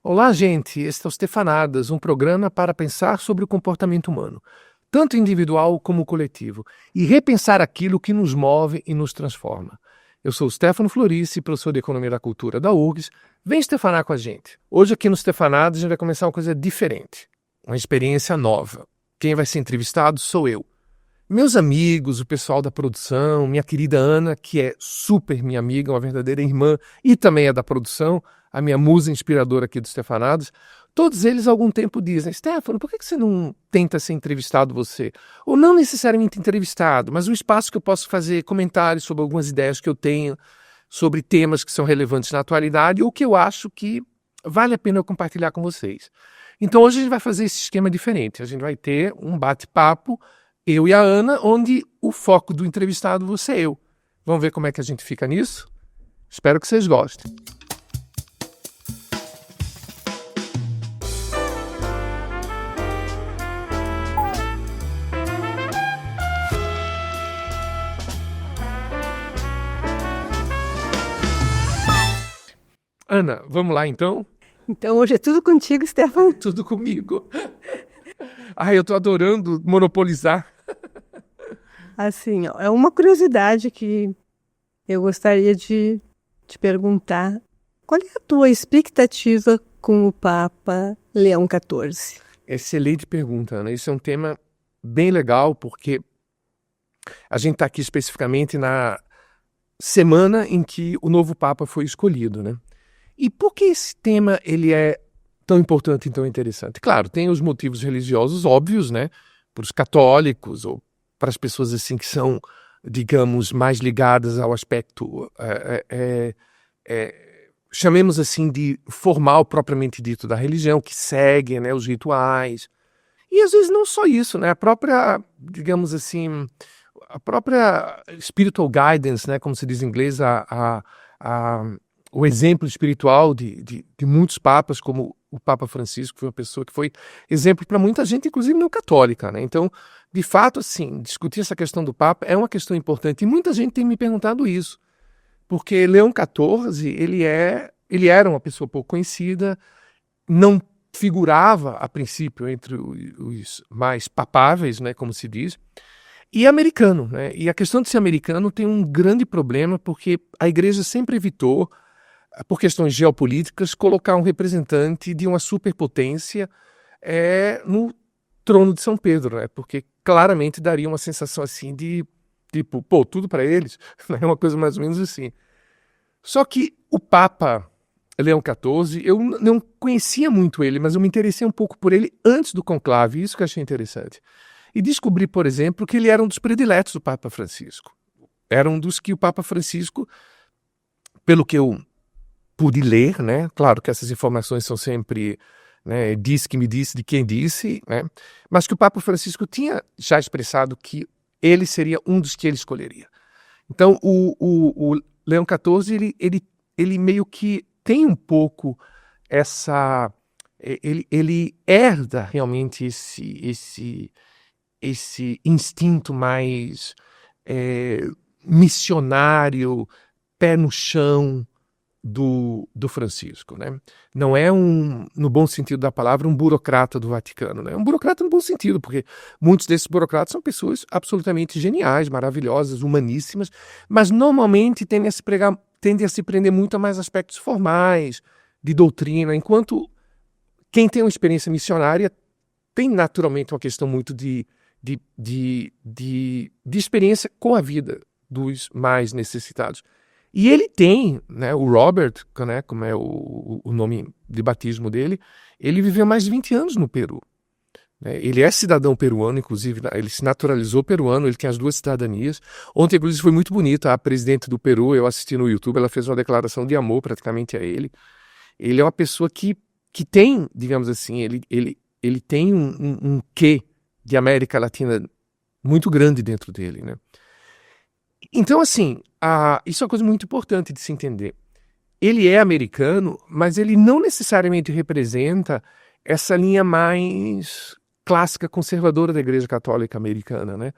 Olá, gente. Este é o Stefanadas, um programa para pensar sobre o comportamento humano, tanto individual como coletivo, e repensar aquilo que nos move e nos transforma. Eu sou o Stefano Florici, professor de Economia da Cultura da URGS. Vem Stefanar com a gente. Hoje aqui no Stefanadas a gente vai começar uma coisa diferente, uma experiência nova. Quem vai ser entrevistado sou eu. Meus amigos, o pessoal da produção, minha querida Ana, que é super minha amiga, uma verdadeira irmã e também é da produção, a minha musa inspiradora aqui do Stefanadas, todos eles há algum tempo dizem: Stefano, por que você não tenta ser entrevistado você? Ou não necessariamente entrevistado, mas um espaço que eu posso fazer comentários sobre algumas ideias que eu tenho, sobre temas que são relevantes na atualidade ou que eu acho que vale a pena eu compartilhar com vocês. Então hoje a gente vai fazer esse esquema diferente, a gente vai ter um bate-papo, eu e a Ana, onde o foco do entrevistado vou ser eu. Vamos ver como é que a gente fica nisso? Espero que vocês gostem. Ana, vamos lá então? Então hoje é tudo contigo, Stefano. Tudo comigo. Ai, eu tô adorando monopolizar. Assim, ó, é uma curiosidade que eu gostaria de te perguntar. Qual é a tua expectativa com o Papa Leão XIV? Excelente pergunta, Ana. Isso é um tema bem legal, porque a gente está aqui especificamente na semana em que o novo Papa foi escolhido, né? E por que esse tema ele é tão importante e tão interessante? Claro, tem os motivos religiosos óbvios, né? Para os católicos ou para as pessoas assim que são, digamos, mais ligadas ao aspecto, chamemos assim de formal propriamente dito da religião, que seguem, né, os rituais. E às vezes não só isso, né? A própria, digamos assim, a própria spiritual guidance, né, como se diz em inglês, o exemplo espiritual de muitos papas, como o Papa Francisco, que foi uma pessoa que foi exemplo para muita gente, inclusive não católica, né? Então, de fato, assim, discutir essa questão do Papa é uma questão importante. E muita gente tem me perguntado isso, porque Leão XIV, ele era uma pessoa pouco conhecida, não figurava, a princípio, entre os mais papáveis, né, como se diz, e americano, né? E a questão de ser americano tem um grande problema, porque a igreja sempre evitou, por questões geopolíticas, colocar um representante de uma superpotência no trono de São Pedro, né? Porque claramente daria uma sensação assim de, tipo, pô, tudo para eles, né? É uma coisa mais ou menos assim. Só que o Papa Leão XIV, eu não conhecia muito ele, mas eu me interessei um pouco por ele antes do conclave, isso que eu achei interessante. E descobri, por exemplo, que ele era um dos prediletos do Papa Francisco. Era um dos que o Papa Francisco, pelo que eu pude ler, né? Claro que essas informações são sempre, né, disse que me disse de quem disse, né? Mas que o Papa Francisco tinha já expressado que ele seria um dos que ele escolheria. Então, o Leão XIV, ele meio que tem um pouco essa... Ele herda realmente esse instinto mais missionário, pé no chão do Francisco, né? Não é no bom sentido da palavra, um burocrata do Vaticano, né? É um burocrata no bom sentido, porque muitos desses burocratas são pessoas absolutamente geniais, maravilhosas, humaníssimas, mas normalmente tendem a se prender muito a mais aspectos formais, de doutrina, enquanto quem tem uma experiência missionária tem naturalmente uma questão muito de experiência com a vida dos mais necessitados. E ele tem, né, o Robert, né, como é o nome de batismo dele, ele viveu mais de 20 anos no Peru. Né? Ele é cidadão peruano, inclusive, ele se naturalizou peruano, ele tem as duas cidadanias. Ontem, inclusive, foi muito bonito, a presidente do Peru, eu assisti no YouTube, ela fez uma declaração de amor praticamente a ele. Ele é uma pessoa que tem, digamos assim, ele tem um quê de América Latina muito grande dentro dele, né? Então, assim, isso é uma coisa muito importante de se entender. Ele é americano, mas ele não necessariamente representa essa linha mais clássica conservadora da Igreja Católica Americana, né?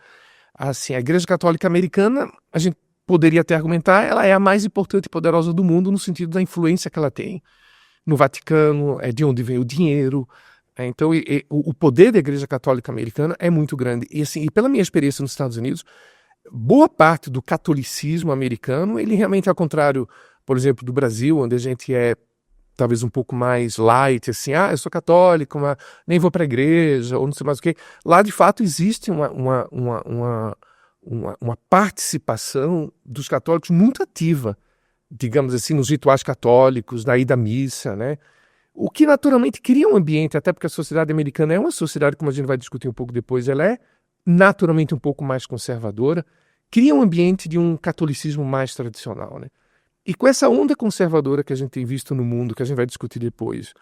Assim, a Igreja Católica Americana, a gente poderia até argumentar, ela é a mais importante e poderosa do mundo no sentido da influência que ela tem no Vaticano, é de onde vem o dinheiro. Então, o poder da Igreja Católica Americana é muito grande. E, assim, e pela minha experiência nos Estados Unidos, boa parte do catolicismo americano, ele realmente, ao contrário, por exemplo, do Brasil, onde a gente é talvez um pouco mais light, assim, eu sou católico, mas nem vou para a igreja, ou não sei mais o quê. Lá, de fato, existe uma participação dos católicos muito ativa, digamos assim, nos rituais católicos, na ida à missa, né? O que naturalmente cria um ambiente, até porque a sociedade americana é uma sociedade, como a gente vai discutir um pouco depois, ela é naturalmente um pouco mais conservadora, cria um ambiente de um catolicismo mais tradicional, né? E com essa onda conservadora que a gente tem visto no mundo, que a gente vai discutir depois,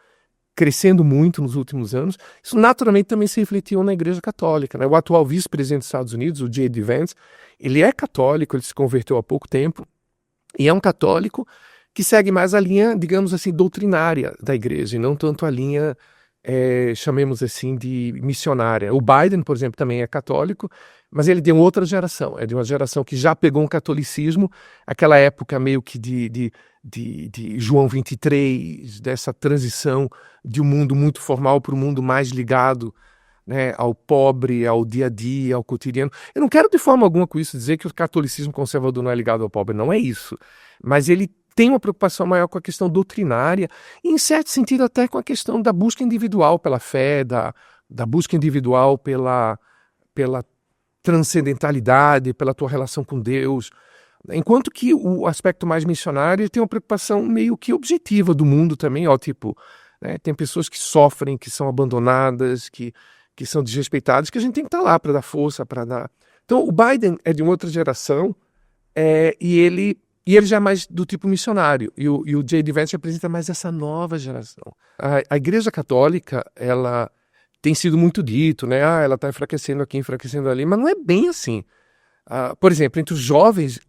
crescendo muito nos últimos anos, isso naturalmente também se refletiu na Igreja Católica, né? O atual vice-presidente dos Estados Unidos, o J.D. Vance, ele é católico, ele se converteu há pouco tempo, e é um católico que segue mais a linha, digamos assim, doutrinária da Igreja, e não tanto a linha, chamemos assim, de missionária. O Biden, por exemplo, também é católico, mas ele é de outra geração, é de uma geração que já pegou um catolicismo, aquela época meio que de João 23, dessa transição de um mundo muito formal para um mundo mais ligado, né, ao pobre, ao dia a dia, ao cotidiano. Eu não quero de forma alguma com isso dizer que o catolicismo conservador não é ligado ao pobre, não é isso. Mas ele tem uma preocupação maior com a questão doutrinária e, em certo sentido, até com a questão da busca individual pela fé, da busca individual pela transcendentalidade, pela tua relação com Deus. Enquanto que o aspecto mais missionário tem uma preocupação meio que objetiva do mundo também, tipo, né, tem pessoas que sofrem, que são abandonadas, que são desrespeitadas, que a gente tem que estar lá para dar força, para dar... Então, o Biden é de uma outra geração, e ele já é mais do tipo missionário, e o J.D. Vance representa mais essa nova geração. A Igreja Católica, ela tem sido muito dito, né? Ela está enfraquecendo aqui, enfraquecendo ali, mas não é bem assim. Por exemplo, entre os jovens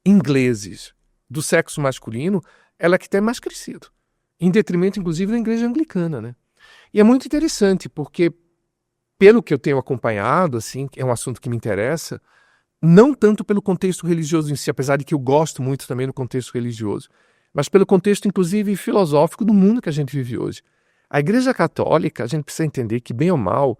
ingleses do sexo masculino, ela é que tem mais crescido, em detrimento, inclusive, da Igreja Anglicana, né? E é muito interessante, porque, pelo que eu tenho acompanhado, assim, é um assunto que me interessa, não tanto pelo contexto religioso em si, apesar de que eu gosto muito também do contexto religioso, mas pelo contexto, inclusive, filosófico do mundo que a gente vive hoje. A Igreja Católica, a gente precisa entender que, bem ou mal,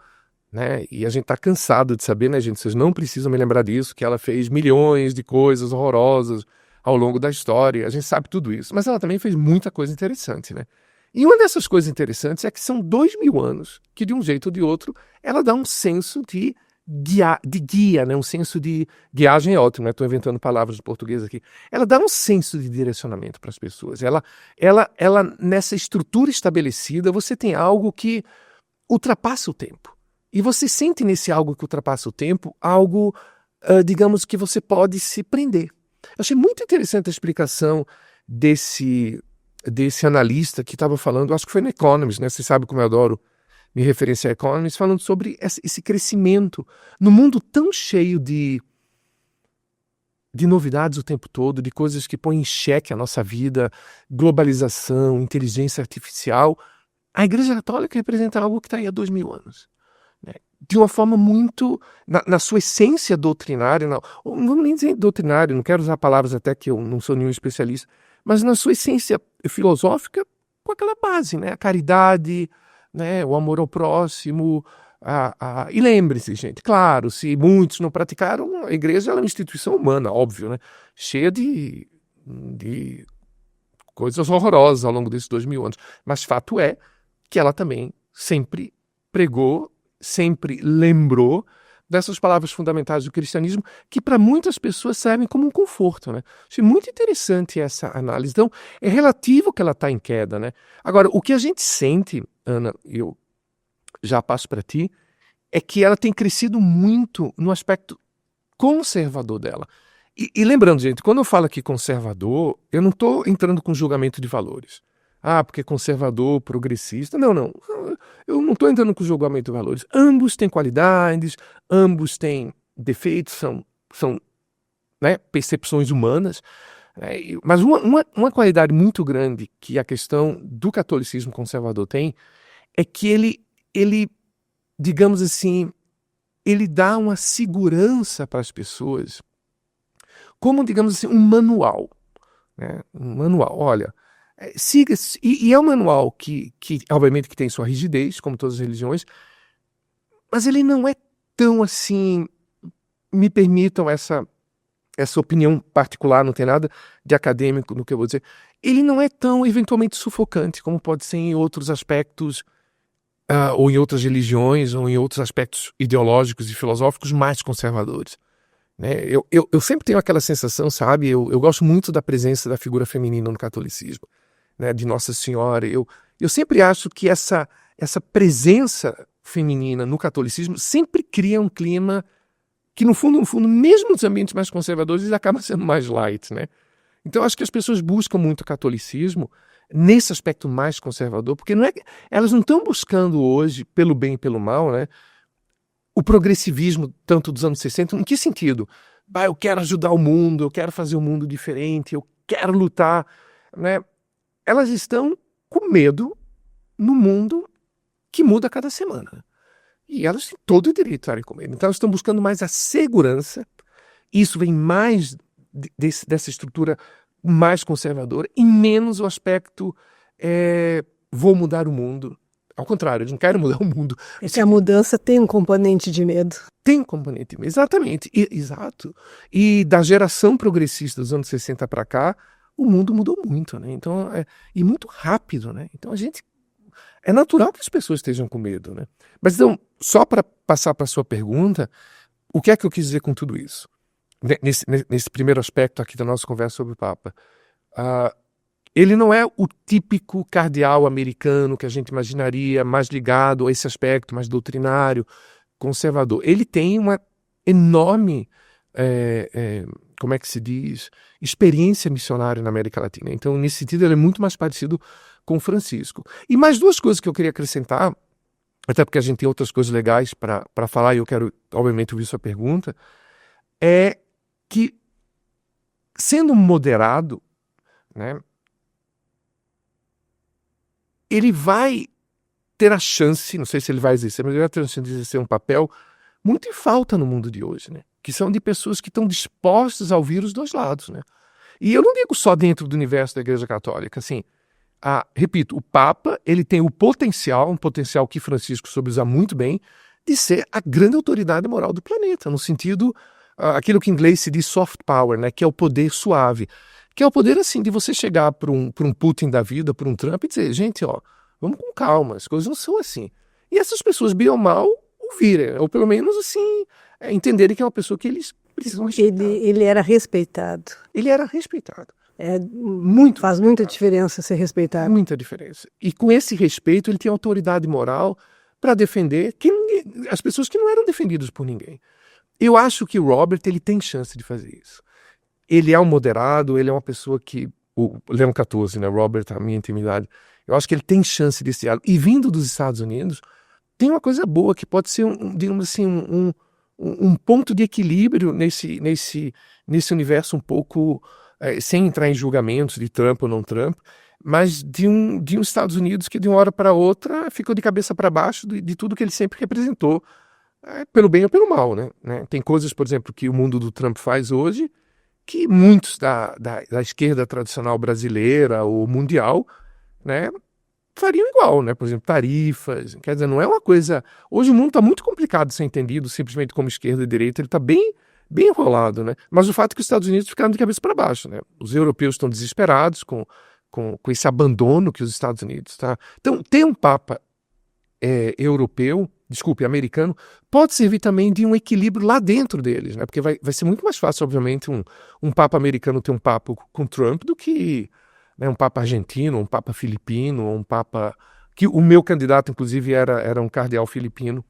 né, e a gente está cansado de saber, né, gente, vocês não precisam me lembrar disso, que ela fez milhões de coisas horrorosas ao longo da história, a gente sabe tudo isso, mas ela também fez muita coisa interessante, né? E uma dessas coisas interessantes é que são 2000 anos que, de um jeito ou de outro, ela dá um senso de guia, né? Um senso de guiagem é ótimo, né? Estou inventando palavras de português aqui. Ela dá um senso de direcionamento para as pessoas. Ela, nessa estrutura estabelecida, você tem algo que ultrapassa o tempo. E você sente nesse algo que ultrapassa o tempo, algo, digamos, que você pode se prender. Eu achei muito interessante a explicação desse analista que estava falando, acho que foi no Economist, né? Você sabe como eu adoro me referenciar a Economist, falando sobre esse crescimento no mundo tão cheio de novidades o tempo todo, de coisas que põem em xeque a nossa vida, globalização, inteligência artificial. A Igreja Católica representa algo que está aí há 2000 anos. Né? De uma forma muito, na sua essência doutrinária, não vamos nem dizer doutrinária, não quero usar palavras até que eu não sou nenhum especialista, mas na sua essência filosófica, com aquela base, né? A caridade, né? O amor ao próximo. E lembre-se, gente, claro, se muitos não praticaram, a igreja é uma instituição humana, óbvio, né? Cheia de coisas horrorosas ao longo desses 2000 anos. Mas fato é que ela também sempre pregou, sempre lembrou dessas palavras fundamentais do cristianismo que para muitas pessoas servem como um conforto, né? Achei muito interessante essa análise. Então, é relativo que ela está em queda, né? Agora, o que a gente sente, Ana, eu já passo para ti, é que ela tem crescido muito no aspecto conservador dela. E lembrando, gente, quando eu falo aqui conservador, eu não estou entrando com julgamento de valores. Porque conservador, progressista. Não. Eu não estou entrando com julgamento de valores. Ambos têm qualidades, ambos têm defeitos, são né, percepções humanas. Mas uma qualidade muito grande que a questão do catolicismo conservador tem é que ele, digamos assim, ele dá uma segurança para as pessoas como, digamos assim, um manual. Né? Um manual. Olha, siga, e é um manual que obviamente que tem sua rigidez, como todas as religiões, mas ele não é tão assim, me permitam essa opinião particular, não tem nada de acadêmico no que eu vou dizer, ele não é tão eventualmente sufocante como pode ser em outros aspectos, ou em outras religiões, ou em outros aspectos ideológicos e filosóficos mais conservadores. Né? Eu sempre tenho aquela sensação, sabe, eu gosto muito da presença da figura feminina no catolicismo, né, de Nossa Senhora. Eu sempre acho que essa presença feminina no catolicismo sempre cria um clima que, no fundo, mesmo nos ambientes mais conservadores, ele acaba sendo mais light, né? Então, acho que as pessoas buscam muito o catolicismo nesse aspecto mais conservador, porque elas não estão buscando hoje, pelo bem e pelo mal, né, o progressivismo tanto dos anos 60, em que sentido? Eu quero ajudar o mundo, eu quero fazer o mundo diferente, eu quero lutar, né? Elas estão com medo no mundo que muda a cada semana. E elas têm todo o direito de estarem com medo. Então elas estão buscando mais a segurança. Isso vem mais dessa estrutura mais conservadora e menos o aspecto vou mudar o mundo. Ao contrário, eles não querem mudar o mundo. Porque a mudança tem um componente de medo. Tem um componente de medo, exatamente. Exato. E da geração progressista dos anos 60 para cá, o mundo mudou muito, né? Então, e muito rápido, né? Então é natural que as pessoas estejam com medo, né? Mas então, só para passar para a sua pergunta, o que é que eu quis dizer com tudo isso? Nesse primeiro aspecto aqui da nossa conversa sobre o Papa. Ele não é o típico cardeal americano que a gente imaginaria mais ligado a esse aspecto mais doutrinário, conservador. Ele tem uma enorme, como é que se diz, experiência missionária na América Latina. Então, nesse sentido, ele é muito mais parecido com Francisco. E mais duas coisas que eu queria acrescentar, até porque a gente tem outras coisas legais para falar, e eu quero, obviamente, ouvir sua pergunta, é que, sendo moderado, né, ele vai ter a chance, não sei se ele vai exercer, mas ele vai ter a chance de exercer um papel muito em falta no mundo de hoje, né? Que são de pessoas que estão dispostas a ouvir os dois lados, né? E eu não digo só dentro do universo da Igreja Católica, assim, repito, o Papa, ele tem um potencial que Francisco soube usar muito bem, de ser a grande autoridade moral do planeta, no sentido, aquilo que em inglês se diz soft power, né? Que é o poder suave, que é o poder, assim, de você chegar para um Putin da vida, para um Trump e dizer, gente, vamos com calma, as coisas não são assim. E essas pessoas, bem ou mal, ouvirem, ou pelo menos, assim, entenderem que é uma pessoa que eles precisam respeitar. Ele era respeitado. Ele era respeitado. Faz muita diferença ser respeitado. Muita diferença. E com esse respeito, ele tem autoridade moral para defender as pessoas que não eram defendidas por ninguém. Eu acho que o Robert, ele tem chance de fazer isso. Ele é um moderado, ele é uma pessoa que... O Leão XIV, né? Robert, a minha intimidade. Eu acho que ele tem chance desse diálogo. E vindo dos Estados Unidos, tem uma coisa boa, que pode ser, digamos assim, um ponto de equilíbrio nesse universo um pouco, sem entrar em julgamentos de Trump ou não Trump, mas de um Estados Unidos que de uma hora para outra ficou de cabeça para baixo de tudo que ele sempre representou, pelo bem ou pelo mal, né? Tem coisas, por exemplo, que o mundo do Trump faz hoje, que muitos da esquerda tradicional brasileira ou mundial, né, fariam igual, né? Por exemplo, tarifas, quer dizer, não é uma coisa... Hoje o mundo está muito complicado de ser entendido simplesmente como esquerda e direita, ele está bem enrolado, né? Mas o fato é que os Estados Unidos ficaram de cabeça para baixo, né? Os europeus estão desesperados com esse abandono que os Estados Unidos, tá? Então, ter um Papa americano, pode servir também de um equilíbrio lá dentro deles, né? Porque vai ser muito mais fácil, obviamente, um Papa americano ter um papo com Trump do que, né, um Papa argentino, um Papa filipino, um Papa... que o meu candidato, inclusive, era um cardeal filipino.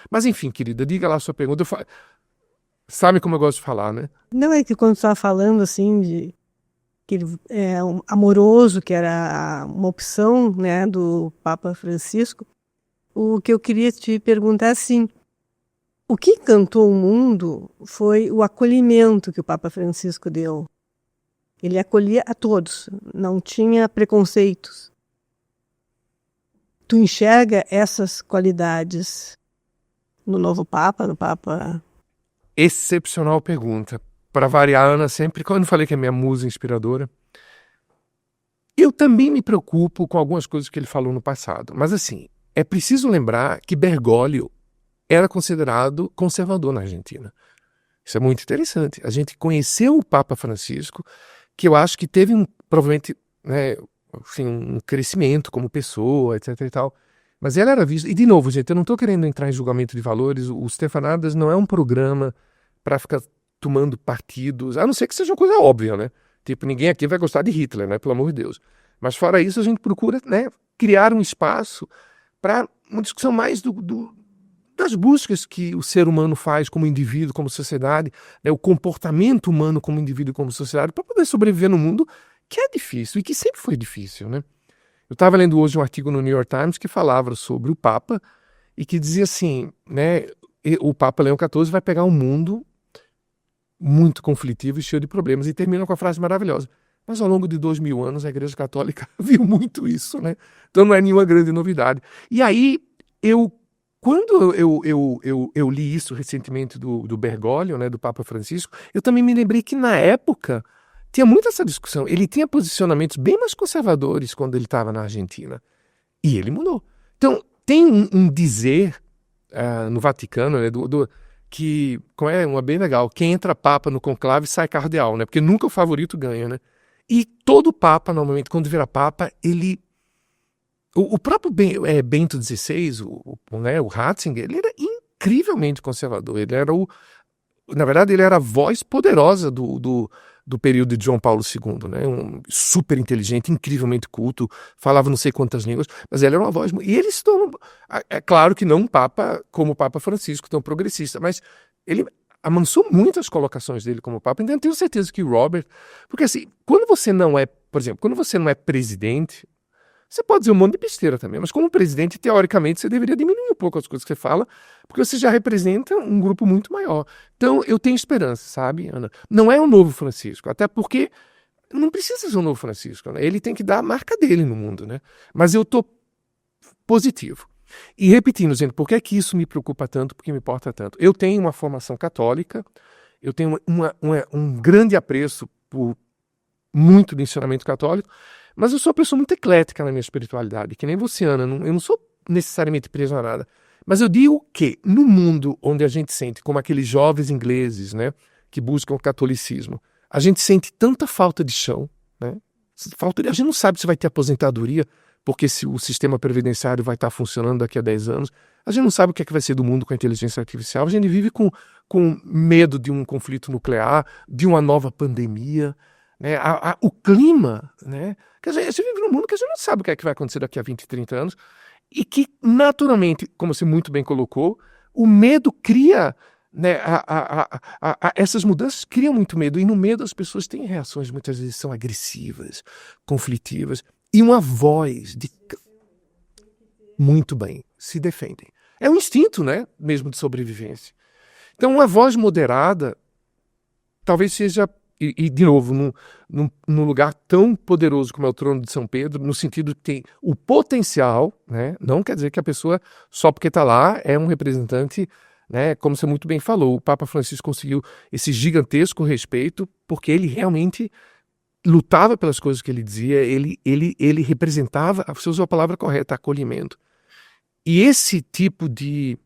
Mas, enfim, querida, diga lá a sua pergunta. Sabe como eu gosto de falar, né? Não, é que quando você estava falando, assim, de que ele é amoroso, que era uma opção, né, do Papa Francisco, o que eu queria te perguntar, assim, o que encantou o mundo foi o acolhimento que o Papa Francisco deu. Ele acolhia a todos, não tinha preconceitos. Tu enxerga essas qualidades no novo Papa, no Papa? Excepcional pergunta. Para variar, Ana, sempre, quando eu falei que é minha musa inspiradora, Eu também me preocupo com algumas coisas que ele falou no passado, mas assim, é preciso lembrar que Bergoglio era considerado conservador na Argentina. Isso é muito interessante. A gente conheceu o Papa Francisco, que eu acho que teve provavelmente, né, assim, um crescimento como pessoa, etc e tal. Mas ele era visto... E, de novo, gente, eu não estou querendo entrar em julgamento de valores. O Stefanadas não é um programa para ficar tomando partidos, a não ser que seja uma coisa óbvia, né? Tipo, ninguém aqui vai gostar de Hitler, né? Pelo amor de Deus. Mas, fora isso, a gente procura, né, criar um espaço para uma discussão mais das buscas que o ser humano faz como indivíduo, como sociedade, né, o comportamento humano como indivíduo, como sociedade, para poder sobreviver no mundo que é difícil e que sempre foi difícil, né? Eu estava lendo hoje um artigo no New York Times que falava sobre o Papa e que dizia assim, né, o Papa Leão XIV vai pegar um mundo muito conflitivo e cheio de problemas, e termina com a frase maravilhosa: mas ao longo de 2000 anos a Igreja Católica viu muito isso, né? Então não é nenhuma grande novidade. E aí, quando eu li isso recentemente do Bergoglio, né, do Papa Francisco, eu também me lembrei que na época tinha muito essa discussão. Ele tinha posicionamentos bem mais conservadores quando ele estava na Argentina. E ele mudou. Então, tem um dizer no Vaticano, né, que é uma bem legal: quem entra papa no conclave sai cardeal, né? Porque nunca o favorito ganha, né? E todo papa, normalmente, quando vira papa, ele... O próprio Bento XVI, o Ratzinger, ele era incrivelmente conservador. Ele era na verdade, ele era a voz poderosa do período de João Paulo II, né? Um super inteligente, incrivelmente culto, falava não sei quantas línguas, mas ele era uma voz... E ele se tornou... É claro que não um papa como o Papa Francisco, tão progressista, mas ele amansou muito as colocações dele como papa. Então eu tenho certeza que Robert... Porque assim, quando você não é... Por exemplo, quando você não é presidente... Você pode dizer um monte de besteira também, mas como presidente, teoricamente, você deveria diminuir um pouco as coisas que você fala, porque você já representa um grupo muito maior. Então, eu tenho esperança, sabe, Ana? Não é um novo Francisco, até porque não precisa ser um novo Francisco, né? Ele tem que dar a marca dele no mundo, né? Mas eu estou positivo. E repetindo, gente, por que é que isso me preocupa tanto, porque me importa tanto? Eu tenho uma formação católica, eu tenho um grande apreço por muito do ensinamento católico, mas eu sou uma pessoa muito eclética na minha espiritualidade, que nem você, Ana. Eu não sou necessariamente preso a nada. Mas eu digo que, no mundo onde a gente sente, como aqueles jovens ingleses, né, que buscam o catolicismo, a gente sente tanta falta de chão, né? A gente não sabe se vai ter aposentadoria, porque se o sistema previdenciário vai estar funcionando daqui a 10 anos. A gente não sabe o que é que vai ser do mundo com a inteligência artificial. A gente vive com medo de um conflito nuclear, de uma nova pandemia, né? O clima, né? Quer dizer, você vive num mundo que a gente não sabe o que é que vai acontecer daqui a 20, 30 anos, e que, naturalmente, como você muito bem colocou, o medo cria, né, essas mudanças criam muito medo, e no medo as pessoas têm reações, muitas vezes são agressivas, conflitivas, e uma voz de... Muito bem, se defendem. É um instinto, né, mesmo de sobrevivência. Então, uma voz moderada talvez seja... E, de novo, num lugar tão poderoso como é o trono de São Pedro, no sentido que tem o potencial, né? Não quer dizer que a pessoa, só porque está lá, é um representante, né? Como você muito bem falou, o Papa Francisco conseguiu esse gigantesco respeito porque ele realmente lutava pelas coisas que ele dizia, ele representava, você usou a palavra correta, acolhimento. E esse tipo de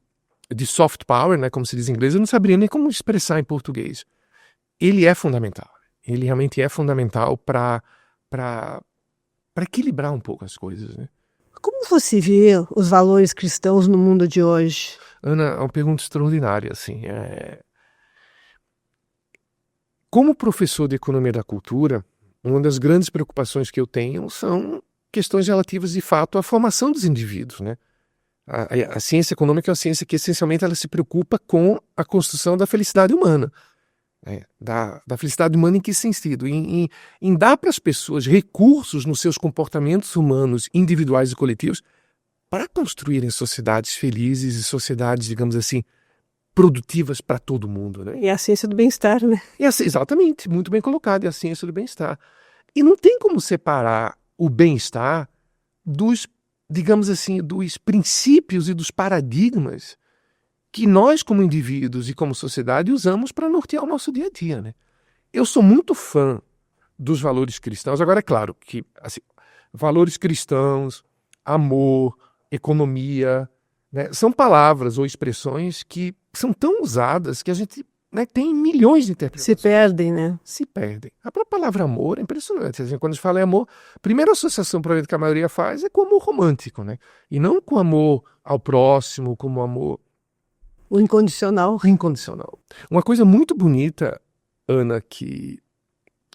soft power, né, como se diz em inglês, eu não saberia nem como expressar em português. Ele é fundamental. Ele realmente é fundamental para equilibrar um pouco as coisas, né? Como você vê os valores cristãos no mundo de hoje? Ana, é uma pergunta extraordinária, assim. Como professor de Economia da Cultura, uma das grandes preocupações que eu tenho são questões relativas, de fato, à formação dos indivíduos, né? A ciência econômica é uma ciência que, essencialmente, ela se preocupa com a construção da felicidade humana. Da felicidade humana em que sentido? Em dar para as pessoas recursos nos seus comportamentos humanos, individuais e coletivos, para construírem sociedades felizes e sociedades, digamos assim, produtivas para todo mundo, né? E a ciência do bem-estar, né? Exatamente, muito bem colocado, é a ciência do bem-estar. E não tem como separar o bem-estar dos, digamos assim, dos princípios e dos paradigmas que nós, como indivíduos e como sociedade, usamos para nortear o nosso dia a dia, né? Eu sou muito fã dos valores cristãos. Agora, é claro que, assim, valores cristãos, amor, economia, né? São palavras ou expressões que são tão usadas que a gente, né, tem milhões de interpretações. Se perdem, né? Se perdem. A própria palavra amor é impressionante. Assim, quando a gente fala em amor, a primeira associação provavelmente que a maioria faz é com amor romântico, né? E não com amor ao próximo, como amor O incondicional. incondicional. Uma coisa muito bonita, Ana, que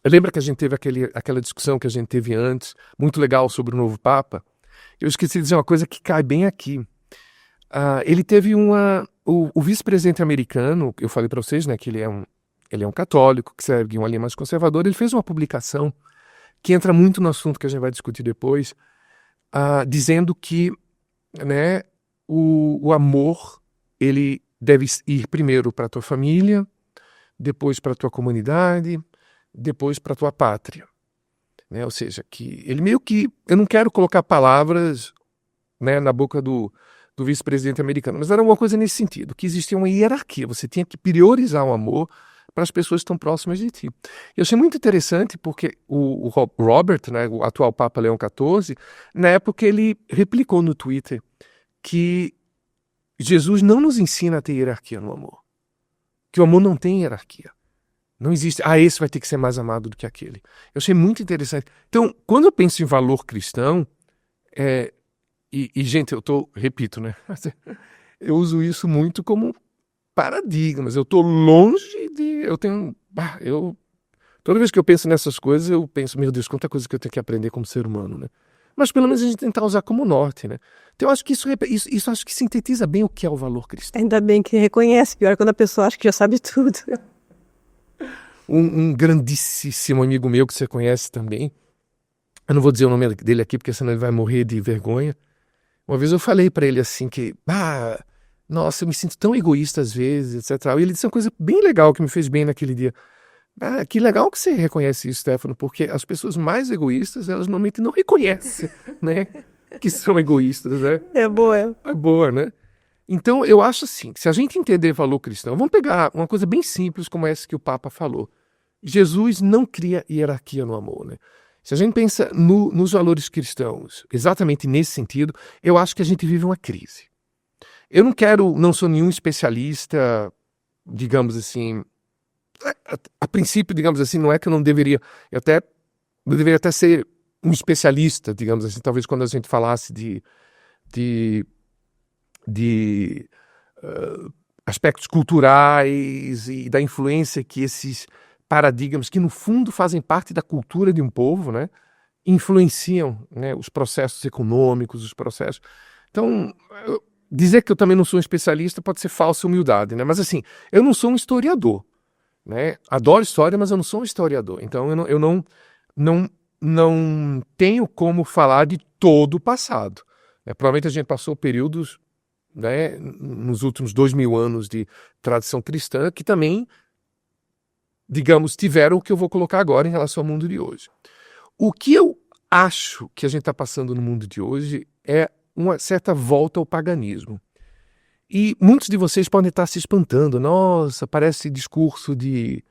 lembra que a gente teve aquela discussão que a gente teve antes, muito legal, sobre o novo Papa? Eu esqueci de dizer uma coisa que cai bem aqui. Ele teve o vice-presidente americano, eu falei para vocês, né, que ele é um católico, que segue uma linha mais conservadora. Ele fez uma publicação que entra muito no assunto que a gente vai discutir depois, dizendo que, né, o amor, ele deve ir primeiro para a tua família, depois para a tua comunidade, depois para a tua pátria. Né? Ou seja, que ele meio que... Eu não quero colocar palavras, né, na boca do vice-presidente americano, mas era uma coisa nesse sentido, que existia uma hierarquia. Você tinha que priorizar o amor para as pessoas que estão próximas de ti. Eu achei muito interessante porque o Robert, né, o atual Papa Leão XIV, na época ele replicou no Twitter que Jesus não nos ensina a ter hierarquia no amor. Que o amor não tem hierarquia. Não existe, esse vai ter que ser mais amado do que aquele. Eu achei muito interessante. Então, quando eu penso em valor cristão, gente, repito, né? Eu uso isso muito como paradigmas. Eu estou longe de... Toda vez que eu penso nessas coisas, eu penso, meu Deus, quanta coisa que eu tenho que aprender como ser humano, né? Mas pelo menos a gente tentar usar como norte, né? Então eu acho que isso acho que sintetiza bem o que é o valor cristão. Ainda bem que reconhece, pior quando a pessoa acha que já sabe tudo. Um grandíssimo amigo meu que você conhece também, eu não vou dizer o nome dele aqui porque senão ele vai morrer de vergonha. Uma vez eu falei para ele assim que, nossa, eu me sinto tão egoísta às vezes, etc. E ele disse uma coisa bem legal que me fez bem naquele dia. Que legal que você reconhece isso, Stefano, porque as pessoas mais egoístas, elas normalmente não reconhecem, né, que são egoístas, né? É boa. É boa, né? Então, eu acho assim, que se a gente entender valor cristão, vamos pegar uma coisa bem simples como essa que o Papa falou. Jesus não cria hierarquia no amor, né? Se a gente pensa nos valores cristãos, exatamente nesse sentido, eu acho que a gente vive uma crise. Eu não sou nenhum especialista, digamos assim, a princípio, digamos assim, não é que eu não deveria, eu deveria até ser um especialista, digamos assim, talvez quando a gente falasse de aspectos culturais e da influência que esses paradigmas, que no fundo fazem parte da cultura de um povo, né, influenciam, né, os processos econômicos, os processos. Então, dizer que eu também não sou um especialista pode ser falsa humildade, né? Mas assim, eu não sou um historiador, né? Adoro história, mas eu não sou um historiador. Então eu não tenho como falar de todo o passado, né? Provavelmente a gente passou períodos, né, nos últimos 2000 anos de tradição cristã que também, digamos, tiveram o que eu vou colocar agora em relação ao mundo de hoje. O que eu acho que a gente está passando no mundo de hoje é uma certa volta ao paganismo. E muitos de vocês podem estar se espantando. Nossa, parece discurso de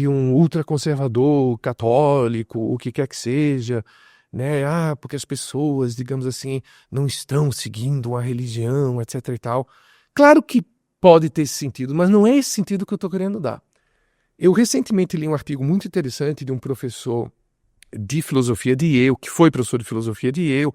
um ultraconservador católico, o que quer que seja, né? Porque as pessoas, digamos assim, não estão seguindo uma religião, etc e tal. Claro que pode ter esse sentido, mas não é esse sentido que eu estou querendo dar. Eu recentemente li um artigo muito interessante de um professor de filosofia de Yale, que foi professor de filosofia de Yale,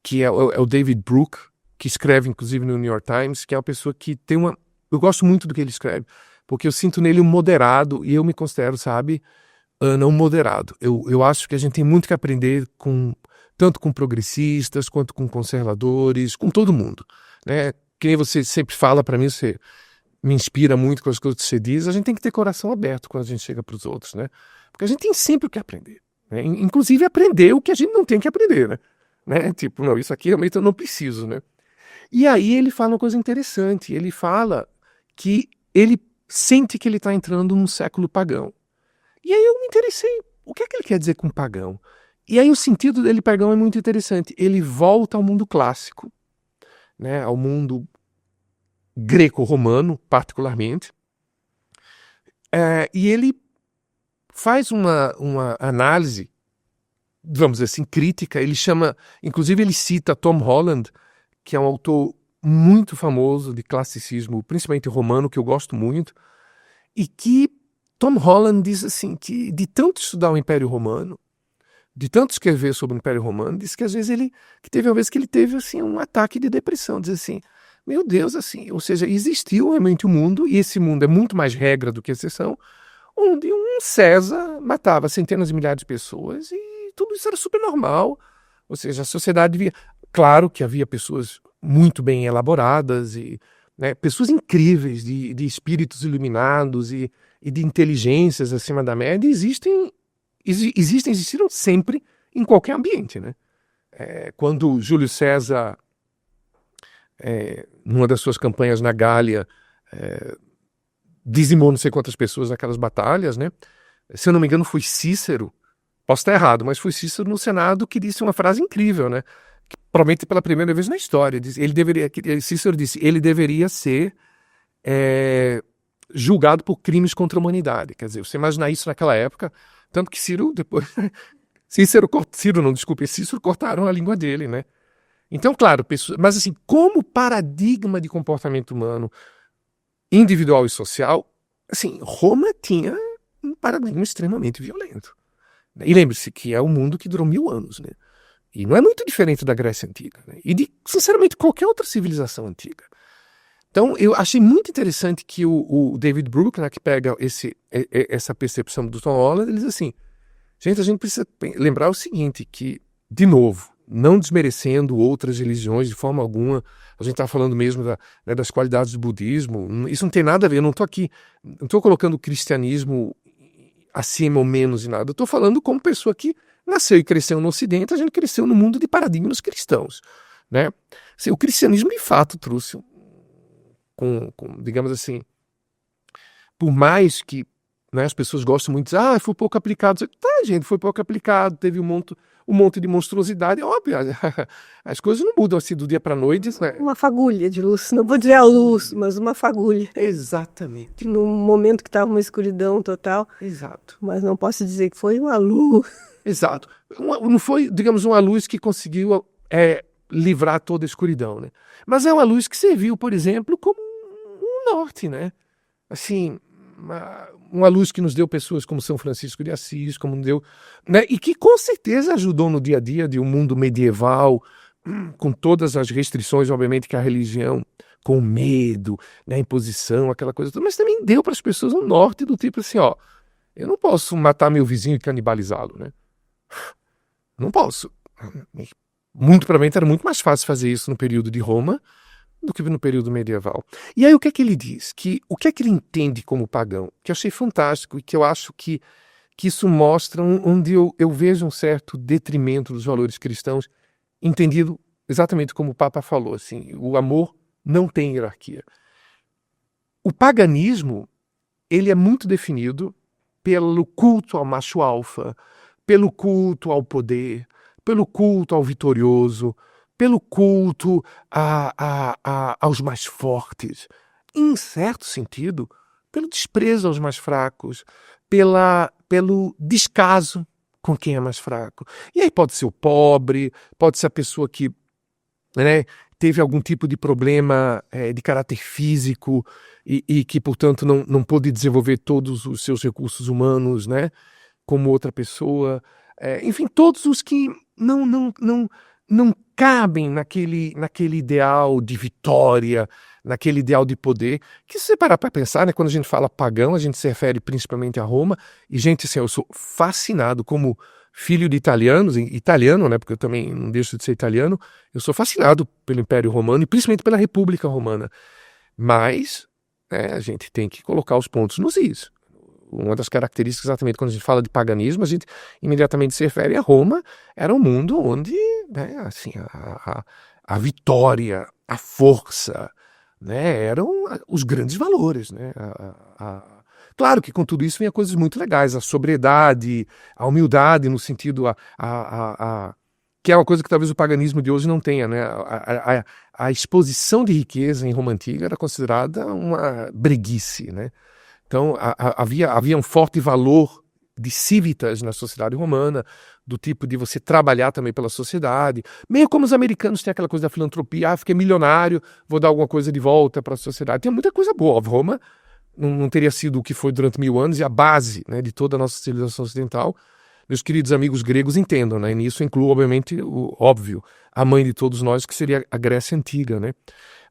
que é o David Brooke, que escreve inclusive no New York Times, que é uma pessoa que tem uma... Eu gosto muito do que ele escreve, porque eu sinto nele um moderado, e eu me considero, sabe, não moderado. Eu acho que a gente tem muito que aprender tanto com progressistas, quanto com conservadores, com todo mundo, né? Que nem você sempre fala para mim, você me inspira muito com as coisas que você diz, a gente tem que ter coração aberto quando a gente chega para os outros, né? Porque a gente tem sempre o que aprender, né? Inclusive aprender o que a gente não tem que aprender, né? Tipo, não, isso aqui realmente eu não preciso, né? E aí ele fala uma coisa interessante, ele fala que ele sente que ele está entrando num século pagão. E aí eu me interessei, o que é que ele quer dizer com pagão? E aí o sentido dele pagão é muito interessante, ele volta ao mundo clássico, né? Ao mundo greco-romano, particularmente, e ele faz uma análise vamos dizer assim, crítica. Ele chama, inclusive ele cita Tom Holland, que é um autor muito famoso de classicismo, principalmente romano, que eu gosto muito, e que Tom Holland diz assim, que de tanto estudar o Império Romano, de tanto escrever sobre o Império Romano, diz que às vezes teve uma vez que ele teve assim um ataque de depressão, diz assim, meu Deus, assim, ou seja, existiu realmente um mundo, e esse mundo é muito mais regra do que exceção, onde um César matava centenas de milhares de pessoas e tudo isso era super normal, ou seja, a sociedade via, claro que havia pessoas muito bem elaboradas e, né, pessoas incríveis de espíritos iluminados e de inteligências acima da média, existiram sempre em qualquer ambiente, né? Quando Júlio César, numa das suas campanhas na Gália, dizimou não sei quantas pessoas naquelas batalhas, né? Se eu não me engano foi Cícero, posso estar errado, mas foi Cícero no Senado que disse uma frase incrível, né? Que, provavelmente pela primeira vez na história, Cícero disse, ele deveria ser julgado por crimes contra a humanidade. Quer dizer, você imaginar isso naquela época, tanto que Cícero cortaram a língua dele, né? Então, claro, mas assim, como paradigma de comportamento humano individual e social, assim, Roma tinha um paradigma extremamente violento. E lembre-se que é um mundo que durou 1000 anos, né? E não é muito diferente da Grécia Antiga, né? E de, sinceramente, qualquer outra civilização antiga. Então, eu achei muito interessante que o David Brooke, né, que pega essa percepção do Tom Holland, ele diz assim, gente, a gente precisa lembrar o seguinte, que, de novo, não desmerecendo outras religiões de forma alguma, a gente está falando mesmo das qualidades do budismo, isso não tem nada a ver, eu não estou colocando o cristianismo acima ou menos de nada, eu estou falando como pessoa que nasceu e cresceu no Ocidente, a gente cresceu no mundo de paradigmas cristãos, né? Assim, o cristianismo, de fato, trouxe digamos assim, por mais que, né, as pessoas gostam muito de dizer, foi pouco aplicado. Tá, gente, foi pouco aplicado, teve um monte de monstruosidade. É óbvio, as coisas não mudam assim do dia para a noite. Né? Uma fagulha de luz, não vou dizer a luz, mas uma fagulha. Exatamente. No momento que estava uma escuridão total. Exato. Mas não posso dizer que foi uma luz. Exato. Não foi, digamos, uma luz que conseguiu livrar toda a escuridão, né? Mas é uma luz que serviu, por exemplo, como um norte, né? Assim, uma luz que nos deu pessoas como São Francisco de Assis, como deu, né? E que com certeza ajudou no dia a dia de um mundo medieval, com todas as restrições, obviamente, que a religião, com medo, né, imposição, aquela coisa toda, mas também deu para as pessoas um norte do tipo assim, ó, eu não posso matar meu vizinho e canibalizá-lo, né? Não posso. Muito provavelmente era muito mais fácil fazer isso no período de Roma do que no período medieval. E aí o que é que ele diz? O que é que ele entende como pagão? Que eu achei fantástico e que eu acho que isso mostra onde eu vejo um certo detrimento dos valores cristãos, entendido exatamente como o Papa falou, assim, o amor não tem hierarquia. O paganismo, ele é muito definido pelo culto ao macho alfa, pelo culto ao poder, pelo culto ao vitorioso, pelo culto aos mais fortes. Em certo sentido, pelo desprezo aos mais fracos, pelo descaso com quem é mais fraco. E aí pode ser o pobre, pode ser a pessoa que, né, teve algum tipo de problema de caráter físico e que, portanto, não pôde desenvolver todos os seus recursos humanos, né, como outra pessoa. Enfim, todos os que não cabem naquele ideal de vitória, naquele ideal de poder, que se você parar para pensar, né, quando a gente fala pagão, a gente se refere principalmente a Roma, e gente, assim, eu sou fascinado como filho de italianos, italiano, né, porque eu também não deixo de ser italiano, eu sou fascinado pelo Império Romano e principalmente pela República Romana, mas a gente tem que colocar os pontos nos is. Uma das características, exatamente, quando a gente fala de paganismo, a gente imediatamente se refere a Roma, era um mundo onde, né, assim, a vitória, a força, né, eram os grandes valores, né, Claro que com tudo isso vinha coisas muito legais, a sobriedade, a humildade no sentido que é uma coisa que talvez o paganismo de hoje não tenha, né? A exposição de riqueza em Roma Antiga era considerada uma breguice, né? Então havia um forte valor de civitas na sociedade romana, do tipo de você trabalhar também pela sociedade, meio como os americanos têm aquela coisa da filantropia, fiquei milionário, vou dar alguma coisa de volta para a sociedade. Tem muita coisa boa. Roma não teria sido o que foi durante 1000 anos e a base, né, de toda a nossa civilização ocidental. Meus queridos amigos gregos entendam, né? E nisso incluo, obviamente, o óbvio, a mãe de todos nós, que seria a Grécia Antiga, né?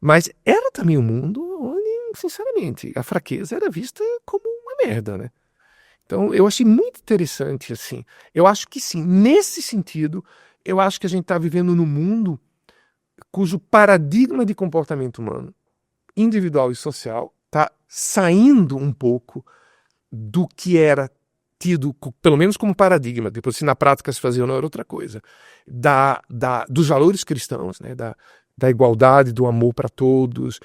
Mas era também um mundo onde, sinceramente, a fraqueza era vista como uma merda, né? Então, eu achei muito interessante, assim. Eu acho que sim, nesse sentido, eu acho que a gente está vivendo num mundo cujo paradigma de comportamento humano, individual e social, está saindo um pouco do que era tido, pelo menos como paradigma, depois se na prática se fazia ou não era outra coisa, dos valores cristãos, né, da igualdade, do amor para todos,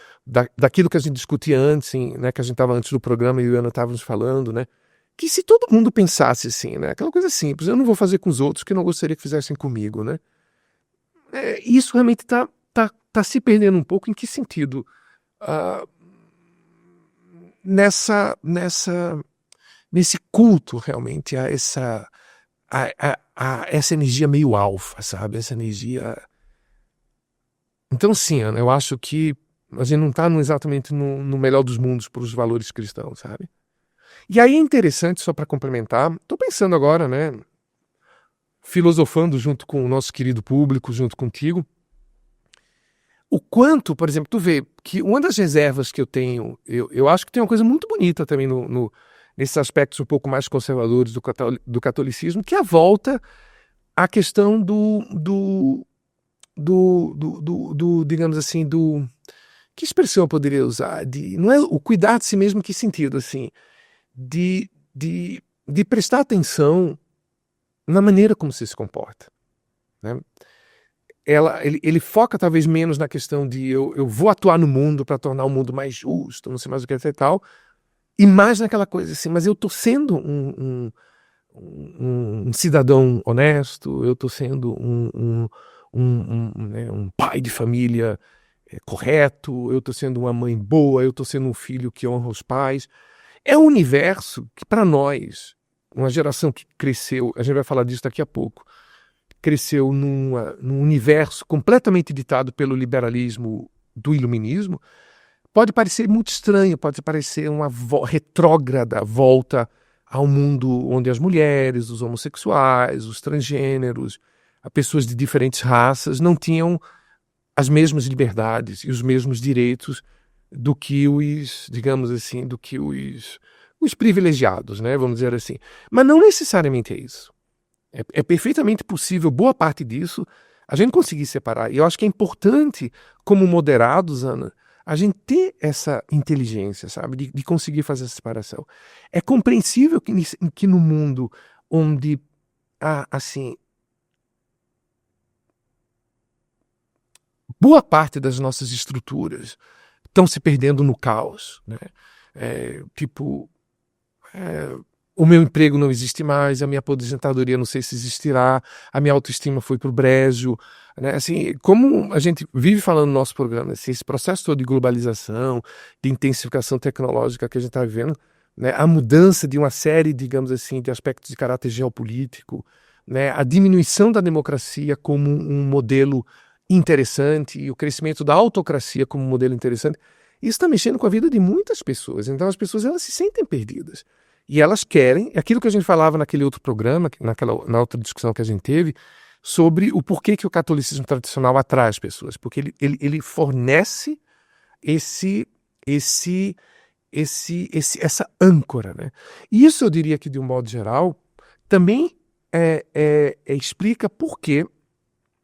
daquilo que a gente discutia antes, né, que a gente estava antes do programa e o Ana estava nos falando, né, que se todo mundo pensasse assim, né, aquela coisa simples, eu não vou fazer com os outros que eu não gostaria que fizessem comigo, né, isso realmente está se perdendo um pouco. Em que sentido? Nesse culto realmente a essa energia meio alfa, sabe? Essa energia. Então, sim, Ana, eu acho que a gente não está exatamente no melhor dos mundos para os valores cristãos, sabe? E aí é interessante, só para complementar, estou pensando agora, né? Filosofando junto com o nosso querido público, junto contigo, o quanto, por exemplo, tu vê que uma das reservas que eu tenho, eu acho que tem uma coisa muito bonita também nesses aspectos um pouco mais conservadores do catolicismo, que é a volta à questão digamos assim, que expressão eu poderia usar? Não é o cuidar de si mesmo, que sentido, assim, de prestar atenção na maneira como você se comporta, né? Ele foca talvez menos na questão de eu vou atuar no mundo para tornar o mundo mais justo, não sei mais o que e tal, e mais naquela coisa assim, mas eu estou sendo um cidadão honesto, eu estou sendo né, um pai de família correto, eu estou sendo uma mãe boa, eu estou sendo um filho que honra os pais. É um universo que, para nós, uma geração que cresceu, a gente vai falar disso daqui a pouco, cresceu num universo completamente ditado pelo liberalismo do iluminismo, pode parecer muito estranho, pode parecer uma retrógrada volta ao mundo onde as mulheres, os homossexuais, os transgêneros, as pessoas de diferentes raças não tinham as mesmas liberdades e os mesmos direitos do que digamos assim, do que os privilegiados, né? Vamos dizer assim. Mas não necessariamente é isso. É perfeitamente possível, boa parte disso, a gente conseguir separar. E eu acho que é importante, como moderados, Ana, a gente ter essa inteligência, sabe? De conseguir fazer essa separação. É compreensível que no mundo onde, assim, boa parte das nossas estruturas estão se perdendo no caos, né? O meu emprego não existe mais, a minha aposentadoria não sei se existirá, a minha autoestima foi para o brejo, né? Assim, como a gente vive falando no nosso programa, assim, esse processo todo de globalização, de intensificação tecnológica que a gente está vivendo, né? A mudança de uma série, digamos assim, de aspectos de caráter geopolítico, né? A diminuição da democracia como um modelo interessante e o crescimento da autocracia como um modelo interessante, isso está mexendo com a vida de muitas pessoas. Então as pessoas, elas se sentem perdidas. E elas querem, aquilo que a gente falava naquele outro programa, na outra discussão que a gente teve, sobre o porquê que o catolicismo tradicional atrai as pessoas. Porque ele fornece essa âncora, né? E isso eu diria que, de um modo geral, também explica por que,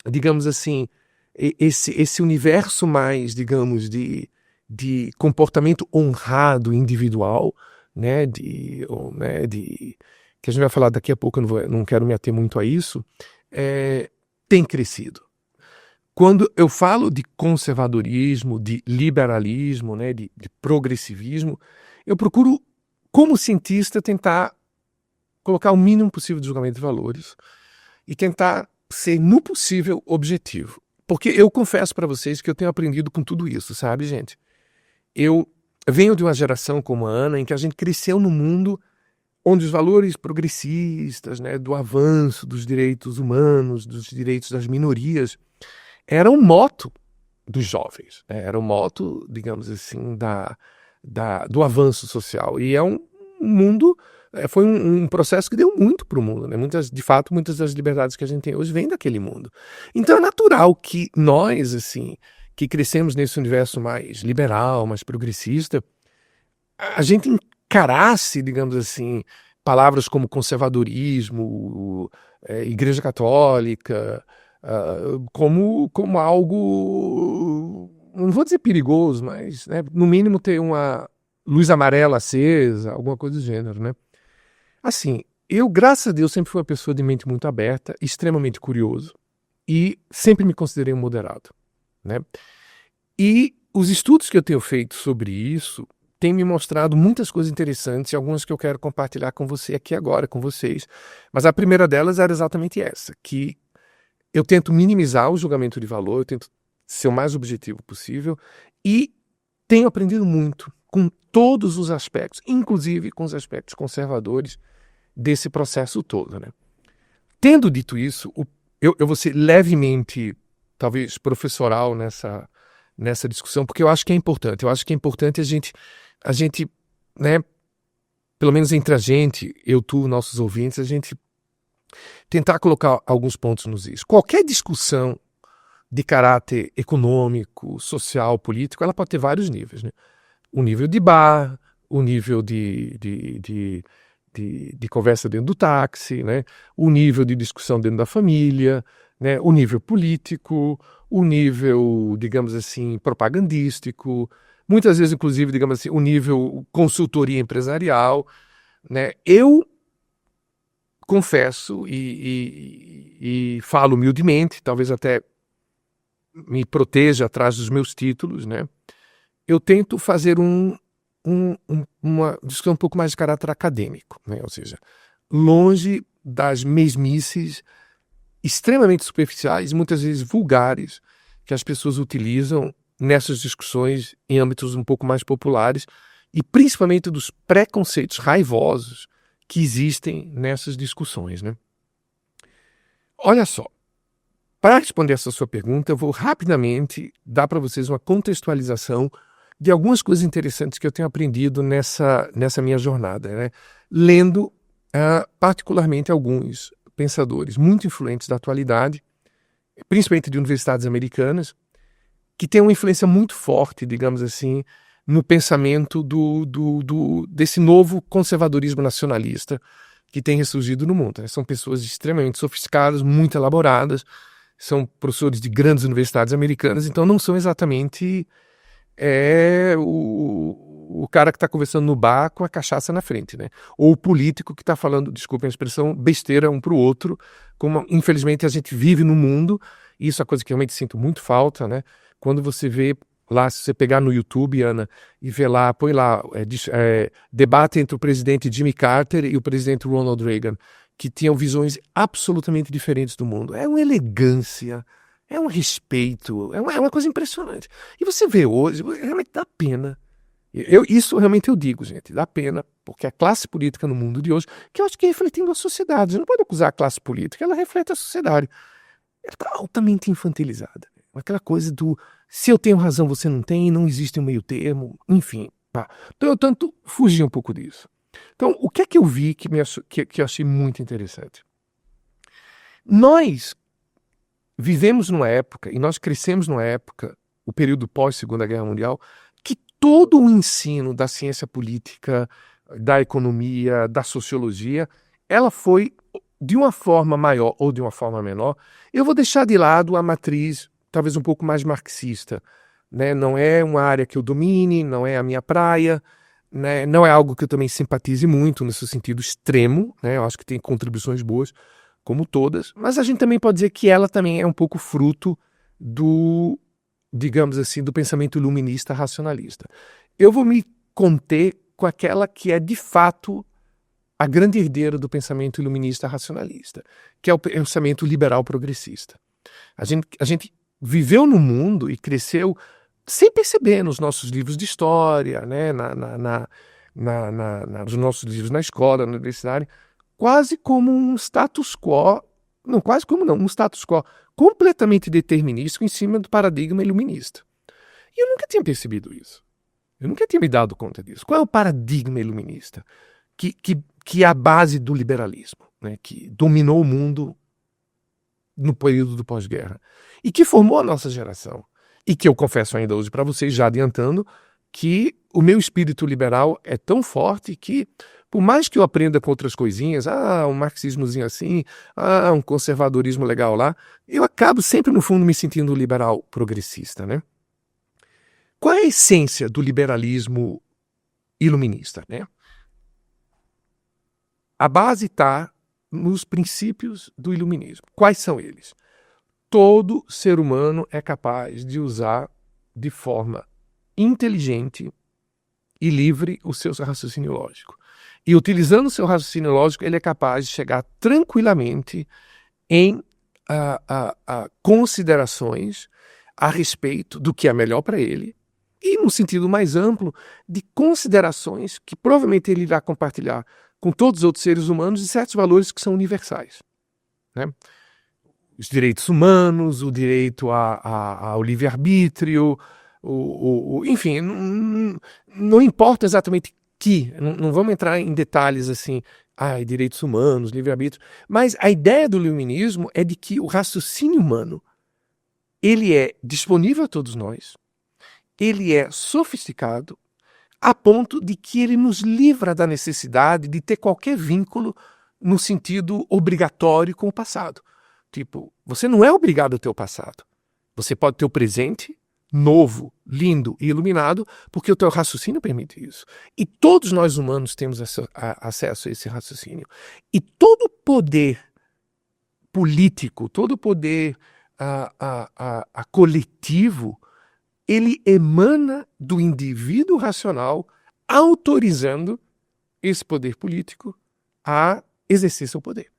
digamos assim, esse universo mais, digamos, de comportamento honrado individual, né, que a gente vai falar daqui a pouco, eu não quero me ater muito a isso, tem crescido. Quando eu falo de conservadorismo, de liberalismo, né, de progressivismo, eu procuro, como cientista, tentar colocar o mínimo possível de julgamento de valores e tentar ser, no possível, objetivo. Porque eu confesso para vocês que eu tenho aprendido com tudo isso, sabe, gente? Eu venho de uma geração como a Ana, em que a gente cresceu num mundo onde os valores progressistas, né, do avanço dos direitos humanos, dos direitos das minorias, era um moto dos jovens, né? Era um moto, digamos assim, do avanço social. E é um mundo, foi um processo que deu muito para o mundo, né? De fato, muitas das liberdades que a gente tem hoje vêm daquele mundo. Então é natural que nós, assim, que crescemos nesse universo mais liberal, mais progressista, a gente encarasse, digamos assim, palavras como conservadorismo, Igreja Católica, como algo, não vou dizer perigoso, mas, né, no mínimo ter uma luz amarela acesa, alguma coisa do gênero, né? Assim, eu, graças a Deus, sempre fui uma pessoa de mente muito aberta, extremamente curioso, e sempre me considerei um moderado, né? E os estudos que eu tenho feito sobre isso têm me mostrado muitas coisas interessantes e algumas que eu quero compartilhar com você aqui agora, com vocês. Mas a primeira delas era exatamente essa, que eu tento minimizar o julgamento de valor, eu tento ser o mais objetivo possível e tenho aprendido muito com todos os aspectos, inclusive com os aspectos conservadores desse processo todo, né? Tendo dito isso, eu vou ser levemente, talvez, professoral nessa discussão, porque eu acho que é importante. Eu acho que é importante a gente, né, pelo menos entre a gente, eu, tu, nossos ouvintes, a gente tentar colocar alguns pontos nos is. Qualquer discussão de caráter econômico, social, político, ela pode ter vários níveis, né? O nível de bar, o nível de conversa dentro do táxi, né? O nível de discussão dentro da família, né? O nível político, o nível, digamos assim, propagandístico, muitas vezes, inclusive, digamos assim, o nível consultoria empresarial, né? Eu confesso e falo humildemente, talvez até me proteja atrás dos meus títulos, né? Eu tento fazer uma discussão um pouco mais de caráter acadêmico, né? Ou seja, longe das mesmices extremamente superficiais, muitas vezes vulgares, que as pessoas utilizam nessas discussões em âmbitos um pouco mais populares e principalmente dos preconceitos raivosos que existem nessas discussões, né? Olha só, para responder essa sua pergunta, eu vou rapidamente dar para vocês uma contextualização de algumas coisas interessantes que eu tenho aprendido nessa minha jornada, né? Lendo particularmente alguns pensadores muito influentes da atualidade, principalmente de universidades americanas, que têm uma influência muito forte, digamos assim, no pensamento desse novo conservadorismo nacionalista que tem ressurgido no mundo, né? São pessoas extremamente sofisticadas, muito elaboradas, são professores de grandes universidades americanas, então não são exatamente o cara que está conversando no bar com a cachaça na frente, né? Ou o político que está falando, desculpem a expressão, besteira um para o outro, como infelizmente a gente vive no mundo, e isso é uma coisa que eu realmente sinto muito falta, né? Quando você vê lá, se você pegar no YouTube, Ana, e ver lá, põe lá, debate entre o presidente Jimmy Carter e o presidente Ronald Reagan, que tinham visões absolutamente diferentes do mundo. É uma elegância, é um respeito, é uma coisa impressionante. E você vê hoje, realmente dá pena. Isso realmente eu digo, gente, dá pena, porque a classe política no mundo de hoje, que eu acho que é refletindo a sociedade, você não pode acusar a classe política, ela reflete a sociedade. Ela está altamente infantilizada. Aquela coisa do se eu tenho razão, você não tem, não existe um meio termo, enfim. Tá. Então eu tento fugir um pouco disso. Então, o que é que eu vi que eu achei muito interessante? Nós vivemos numa época, e nós crescemos numa época, o período pós-Segunda Guerra Mundial, que todo o ensino da ciência política, da economia, da sociologia, ela foi, de uma forma maior ou de uma forma menor, eu vou deixar de lado a matriz talvez um pouco mais marxista, né? Não é uma área que eu domine, não é a minha praia, né? Não é algo que eu também simpatize muito, nesse sentido extremo, né? Eu acho que tem contribuições boas, como todas, mas a gente também pode dizer que ela também é um pouco fruto do, digamos assim, do pensamento iluminista racionalista. Eu vou me conter com aquela que é de fato a grande herdeira do pensamento iluminista racionalista, que é o pensamento liberal progressista. A gente viveu no mundo e cresceu sem perceber nos nossos livros de história, né, nos nossos livros na escola, na universidade, quase como um status quo, não quase como não, um status quo completamente determinístico em cima do paradigma iluminista. E eu nunca tinha percebido isso. Eu nunca tinha me dado conta disso. Qual é o paradigma iluminista que é a base do liberalismo, né, que dominou o mundo no período do pós-guerra e que formou a nossa geração? E que eu confesso ainda hoje para vocês, já adiantando, que o meu espírito liberal é tão forte que, por mais que eu aprenda com outras coisinhas, um marxismozinho assim, um conservadorismo legal lá, eu acabo sempre, no fundo, me sentindo liberal progressista, né? Qual é a essência do liberalismo iluminista, né? A base está nos princípios do iluminismo. Quais são eles? Todo ser humano é capaz de usar de forma inteligente e livre o seu raciocínio lógico. E utilizando o seu raciocínio lógico, ele é capaz de chegar tranquilamente em considerações a respeito do que é melhor para ele e, no sentido mais amplo, de considerações que provavelmente ele irá compartilhar com todos os outros seres humanos de certos valores que são universais, né? Os direitos humanos, o direito ao livre-arbítrio, enfim, não importa exatamente não vamos entrar em detalhes assim, direitos humanos, livre-arbítrio, mas a ideia do iluminismo é de que o raciocínio humano, ele é disponível a todos nós, ele é sofisticado, a ponto de que ele nos livra da necessidade de ter qualquer vínculo no sentido obrigatório com o passado. Tipo, você não é obrigado a ter o passado. Você pode ter o presente, novo, lindo e iluminado, porque o teu raciocínio permite isso. E todos nós humanos temos acesso a esse raciocínio. E todo poder político, todo poder coletivo, ele emana do indivíduo racional autorizando esse poder político a exercer seu poder.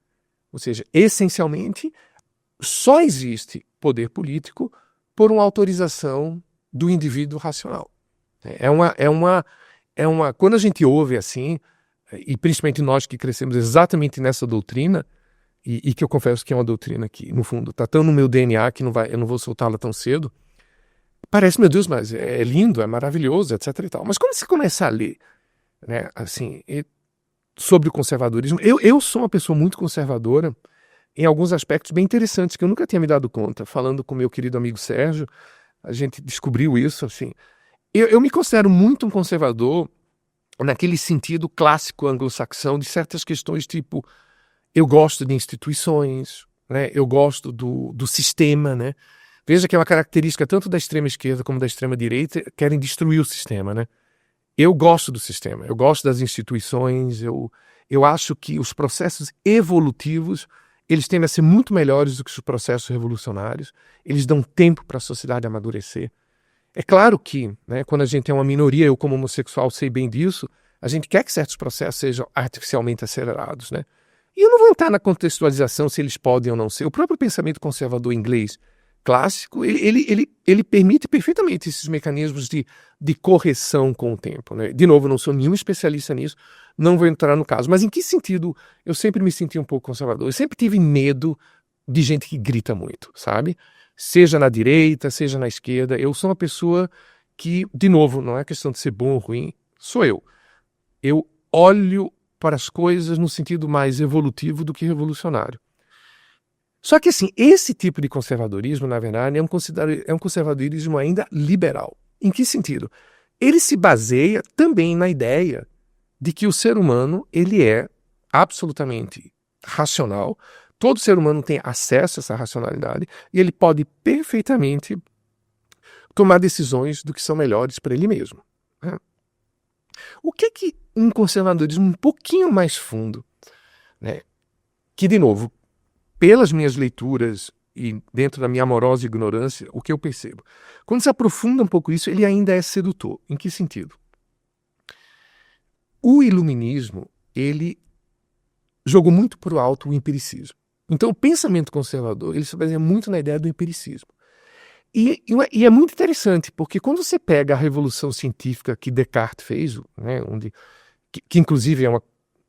Ou seja, essencialmente, só existe poder político por uma autorização do indivíduo racional. Quando a gente ouve assim, e principalmente nós que crescemos exatamente nessa doutrina, e que eu confesso que é uma doutrina que, no fundo, está tão no meu DNA que eu não vou soltá-la tão cedo, parece, meu Deus, mas é lindo, é maravilhoso, etc. e tal. Mas quando você começa a ler, né, assim, sobre o conservadorismo, eu sou uma pessoa muito conservadora em alguns aspectos bem interessantes que eu nunca tinha me dado conta. Falando com meu querido amigo Sérgio, a gente descobriu isso, assim. Eu me considero muito um conservador naquele sentido clássico anglo-saxão de certas questões, tipo, eu gosto de instituições, né, eu gosto do sistema, né. Veja que é uma característica tanto da extrema esquerda como da extrema direita, querem destruir o sistema, né. Eu gosto do sistema, eu gosto das instituições, eu acho que os processos evolutivos, eles tendem a ser muito melhores do que os processos revolucionários, eles dão tempo para a sociedade amadurecer. É claro que, né, quando a gente é uma minoria, eu como homossexual sei bem disso, a gente quer que certos processos sejam artificialmente acelerados, né? E eu não vou entrar na contextualização se eles podem ou não ser. O próprio pensamento conservador inglês clássico, ele permite perfeitamente esses mecanismos de correção com o tempo, né? De novo, eu não sou nenhum especialista nisso, não vou entrar no caso. Mas em que sentido eu sempre me senti um pouco conservador? Eu sempre tive medo de gente que grita muito, sabe? Seja na direita, seja na esquerda. Eu sou uma pessoa que, de novo, não é questão de ser bom ou ruim, sou eu. Eu olho para as coisas no sentido mais evolutivo do que revolucionário. Só que, assim, esse tipo de conservadorismo, na verdade, é um conservadorismo ainda liberal. Em que sentido? Ele se baseia também na ideia de que o ser humano, ele é absolutamente racional, todo ser humano tem acesso a essa racionalidade e ele pode perfeitamente tomar decisões do que são melhores para ele mesmo, né? O que um conservadorismo um pouquinho mais fundo, né, que, de novo, pelas minhas leituras e dentro da minha amorosa ignorância, o que eu percebo? Quando se aprofunda um pouco isso, ele ainda é sedutor. Em que sentido? O iluminismo, ele jogou muito para o alto o empiricismo. Então, o pensamento conservador, ele se baseia muito na ideia do empiricismo. E é muito interessante, porque quando você pega a revolução científica que Descartes fez, né, onde que inclusive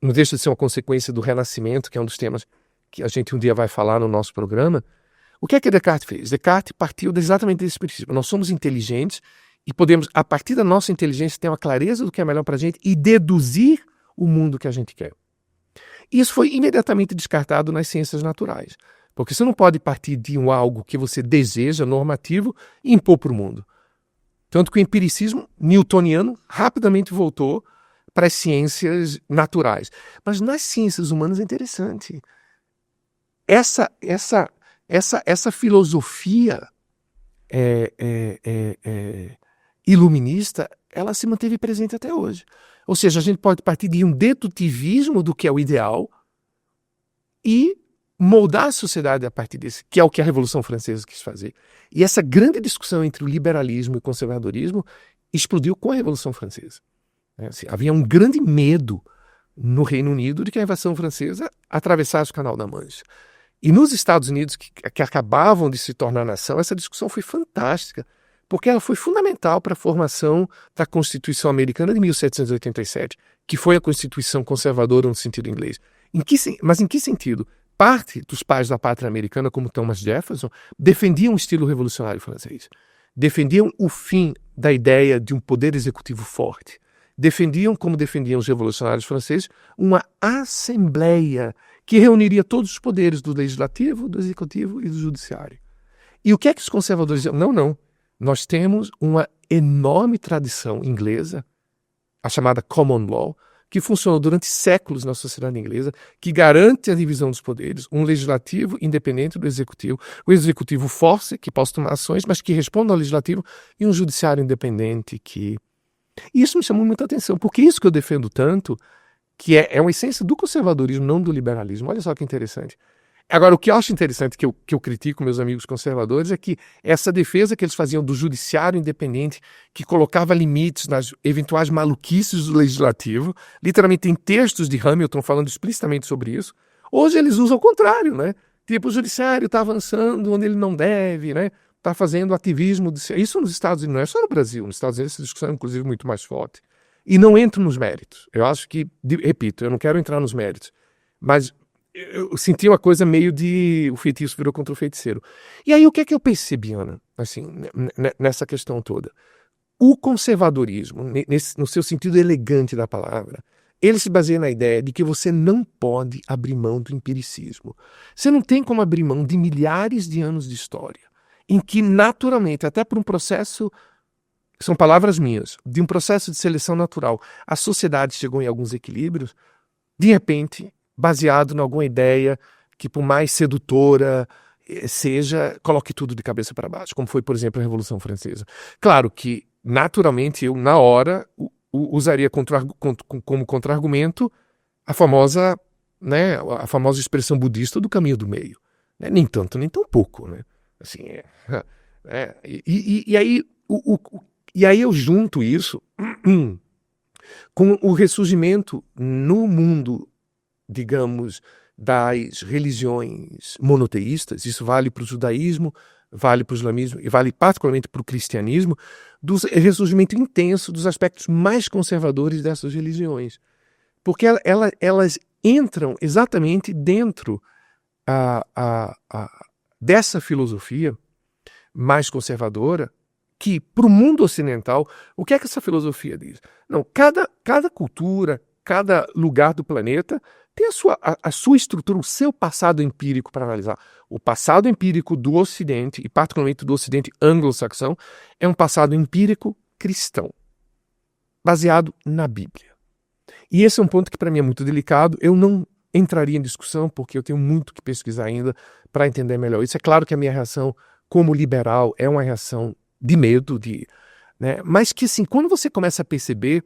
não deixa de ser uma consequência do Renascimento, que é um dos temas que a gente um dia vai falar no nosso programa. O que é que Descartes fez? Descartes partiu exatamente desse princípio. Nós somos inteligentes e podemos, a partir da nossa inteligência, ter uma clareza do que é melhor para a gente e deduzir o mundo que a gente quer. Isso foi imediatamente descartado nas ciências naturais, porque você não pode partir de algo que você deseja, normativo, e impor para o mundo. Tanto que o empiricismo newtoniano rapidamente voltou para as ciências naturais. Mas nas ciências humanas é interessante. Essa filosofia iluminista, ela se manteve presente até hoje. Ou seja, a gente pode partir de um dedutivismo do que é o ideal e moldar a sociedade a partir desse, que é o que a Revolução Francesa quis fazer. E essa grande discussão entre o liberalismo e o conservadorismo explodiu com a Revolução Francesa. Assim, havia um grande medo no Reino Unido de que a invasão francesa atravessasse o Canal da Mancha. E nos Estados Unidos, que acabavam de se tornar nação, essa discussão foi fantástica, porque ela foi fundamental para a formação da Constituição Americana de 1787, que foi a Constituição conservadora no sentido inglês. Mas em que sentido? Parte dos pais da pátria americana, como Thomas Jefferson, defendiam o estilo revolucionário francês. Defendiam o fim da ideia de um poder executivo forte. Defendiam, como defendiam os revolucionários franceses, uma assembleia que reuniria todos os poderes do legislativo, do executivo e do judiciário. E o que é que os conservadores diziam? Não. Nós temos uma enorme tradição inglesa, a chamada Common Law, que funcionou durante séculos na sociedade inglesa, que garante a divisão dos poderes, um legislativo independente do executivo, o executivo forte, que possa tomar ações, mas que responda ao legislativo, e um judiciário independente que... E isso me chamou muita atenção, porque isso que eu defendo tanto, que é uma essência do conservadorismo, não do liberalismo. Olha só que interessante. Agora, o que eu acho interessante, que eu critico meus amigos conservadores, é que essa defesa que eles faziam do judiciário independente, que colocava limites nas eventuais maluquices do legislativo, literalmente tem textos de Hamilton falando explicitamente sobre isso, hoje eles usam o contrário, né? Tipo, o judiciário está avançando onde ele não deve, né? Está fazendo ativismo. Isso nos Estados Unidos, não é só no Brasil. Nos Estados Unidos essa discussão é, inclusive, muito mais forte. E não entro nos méritos. Eu acho que, repito, eu não quero entrar nos méritos, mas eu senti uma coisa meio de o feitiço virou contra o feiticeiro. E aí o que é que eu percebi, Ana, assim, nessa questão toda? O conservadorismo, no seu sentido elegante da palavra, ele se baseia na ideia de que você não pode abrir mão do empiricismo. Você não tem como abrir mão de milhares de anos de história, em que naturalmente, até por um processo, são palavras minhas, de um processo de seleção natural, a sociedade chegou em alguns equilíbrios, de repente, baseado em alguma ideia que, por mais sedutora seja, coloque tudo de cabeça para baixo, como foi, por exemplo, a Revolução Francesa. Claro que, naturalmente, eu, na hora, usaria como contra-argumento a famosa expressão budista do caminho do meio. Né? Nem tanto, nem tão pouco. Né? Assim, e aí eu junto isso com o ressurgimento no mundo, digamos, das religiões monoteístas. Isso vale para o judaísmo, vale para o islamismo e vale particularmente para o cristianismo, do ressurgimento intenso dos aspectos mais conservadores dessas religiões. Porque elas entram exatamente dentro dessa filosofia mais conservadora, que, para o mundo ocidental, o que é que essa filosofia diz? Não, cada cultura, cada lugar do planeta tem a sua estrutura, o seu passado empírico para analisar. O passado empírico do Ocidente, e particularmente do Ocidente anglo-saxão, é um passado empírico cristão, baseado na Bíblia. E esse é um ponto que para mim é muito delicado. Eu não entraria em discussão, porque eu tenho muito que pesquisar ainda para entender melhor isso. É claro que a minha reação como liberal é uma reação de medo, né? Mas que assim, quando você começa a perceber,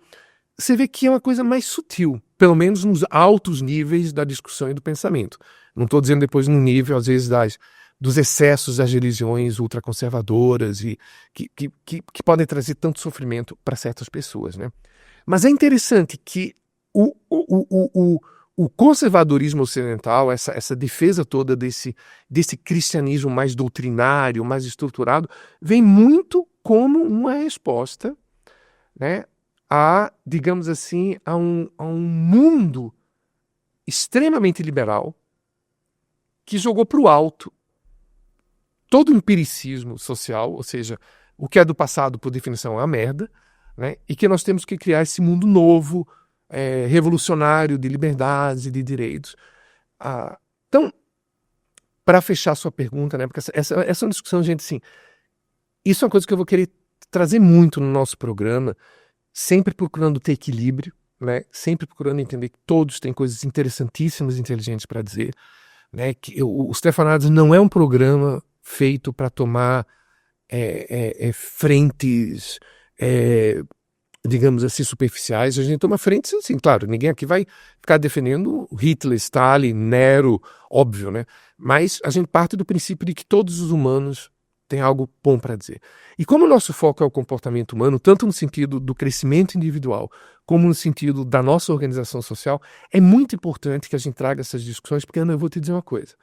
você vê que é uma coisa mais sutil, pelo menos nos altos níveis da discussão e do pensamento. Não estou dizendo depois no nível, às vezes, dos excessos das religiões ultraconservadoras e que podem trazer tanto sofrimento para certas pessoas, né? Mas é interessante que o conservadorismo ocidental, essa defesa toda desse cristianismo mais doutrinário, mais estruturado, vem muito como uma resposta, né, digamos assim, a um mundo extremamente liberal que jogou para o alto todo o empiricismo social, ou seja, o que é do passado, por definição, é uma merda, né? E que nós temos que criar esse mundo novo, revolucionário, de liberdades e de direitos. Então, para fechar sua pergunta, né? Porque essa é uma discussão, gente, assim, isso é uma coisa que eu vou querer trazer muito no nosso programa, sempre procurando ter equilíbrio, né? Sempre procurando entender que todos têm coisas interessantíssimas e inteligentes para dizer, né? Que o Stefanades não é um programa feito para tomar frentes, digamos assim, superficiais. A gente toma frentes, assim, claro, ninguém aqui vai ficar defendendo Hitler, Stalin, Nero, óbvio, né? Mas a gente parte do princípio de que todos os humanos têm algo bom para dizer. E como o nosso foco é o comportamento humano, tanto no sentido do crescimento individual, como no sentido da nossa organização social, é muito importante que a gente traga essas discussões, porque, Ana, eu vou te dizer uma coisa.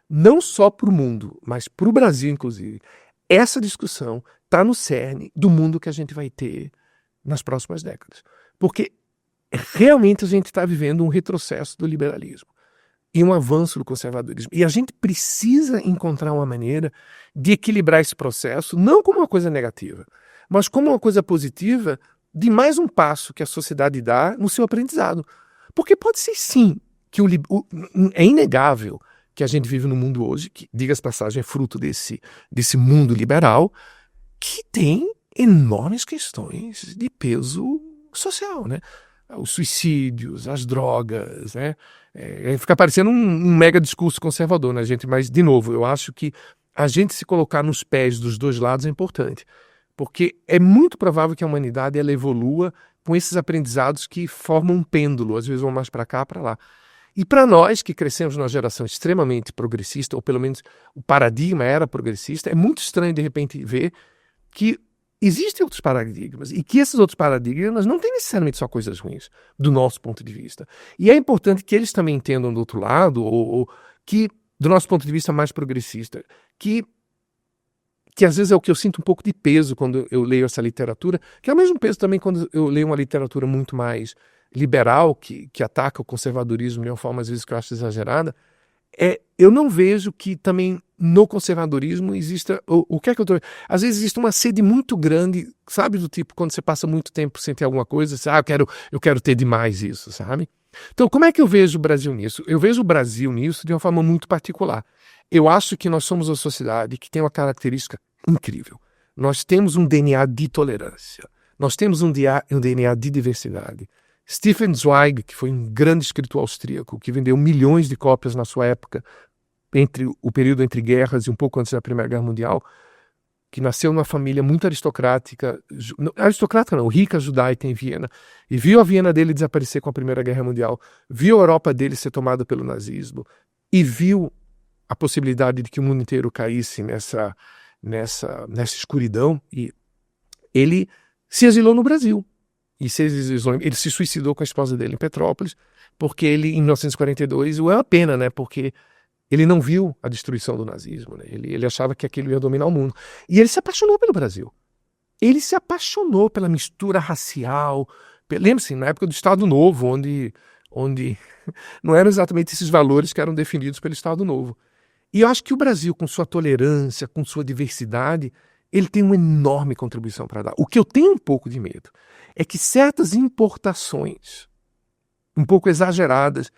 Não só para o mundo, mas para o Brasil, inclusive, essa discussão está no cerne do mundo que a gente vai ter nas próximas décadas. Porque realmente a gente está vivendo um retrocesso do liberalismo e um avanço do conservadorismo. E a gente precisa encontrar uma maneira de equilibrar esse processo, não como uma coisa negativa, mas como uma coisa positiva de mais um passo que a sociedade dá no seu aprendizado. Porque pode ser sim que é inegável que a gente vive no mundo hoje, que, diga-se passagem, é fruto desse mundo liberal, que tem enormes questões de peso social, né? Os suicídios, as drogas, né? Fica parecendo um mega discurso conservador, né, gente? Mas, de novo, eu acho que a gente se colocar nos pés dos dois lados é importante, porque é muito provável que a humanidade ela evolua com esses aprendizados que formam um pêndulo, às vezes vão mais para cá, para lá. E para nós, que crescemos numa geração extremamente progressista, ou pelo menos o paradigma era progressista, é muito estranho, de repente, ver que existem outros paradigmas e que esses outros paradigmas não têm necessariamente só coisas ruins, do nosso ponto de vista. E é importante que eles também entendam do outro lado, ou que, do nosso ponto de vista mais progressista, que às vezes é o que eu sinto um pouco de peso quando eu leio essa literatura, que é o mesmo peso também quando eu leio uma literatura muito mais liberal, que ataca o conservadorismo de uma forma às vezes que eu acho exagerada. Eu não vejo que também no conservadorismo exista o que é que eu tô... Às vezes existe uma sede muito grande, sabe, do tipo, quando você passa muito tempo sem ter alguma coisa, você, eu quero ter demais isso, sabe? Então, como é que eu vejo o Brasil nisso? Eu vejo o Brasil nisso de uma forma muito particular. Eu acho que nós somos uma sociedade que tem uma característica incrível. Nós temos um DNA de tolerância. Nós temos um DNA de diversidade. Stefan Zweig, que foi um grande escritor austríaco, que vendeu milhões de cópias na sua época, entre o período entre guerras e um pouco antes da Primeira Guerra Mundial, que nasceu numa família muito aristocrática não, rica judaica em Viena, e viu a Viena dele desaparecer com a Primeira Guerra Mundial, viu a Europa dele ser tomada pelo nazismo, e viu a possibilidade de que o mundo inteiro caísse nessa escuridão, e ele se exilou no Brasil. E ele se suicidou com a esposa dele em Petrópolis, porque ele, em 1942, é uma pena, né? Porque ele não viu a destruição do nazismo, né? Ele achava que aquilo ia dominar o mundo. E ele se apaixonou pelo Brasil. Ele se apaixonou pela mistura racial. Lembre-se, na época do Estado Novo, onde não eram exatamente esses valores que eram definidos pelo Estado Novo. E eu acho que o Brasil, com sua tolerância, com sua diversidade, ele tem uma enorme contribuição para dar. O que eu tenho um pouco de medo é que certas importações, um pouco exageradas,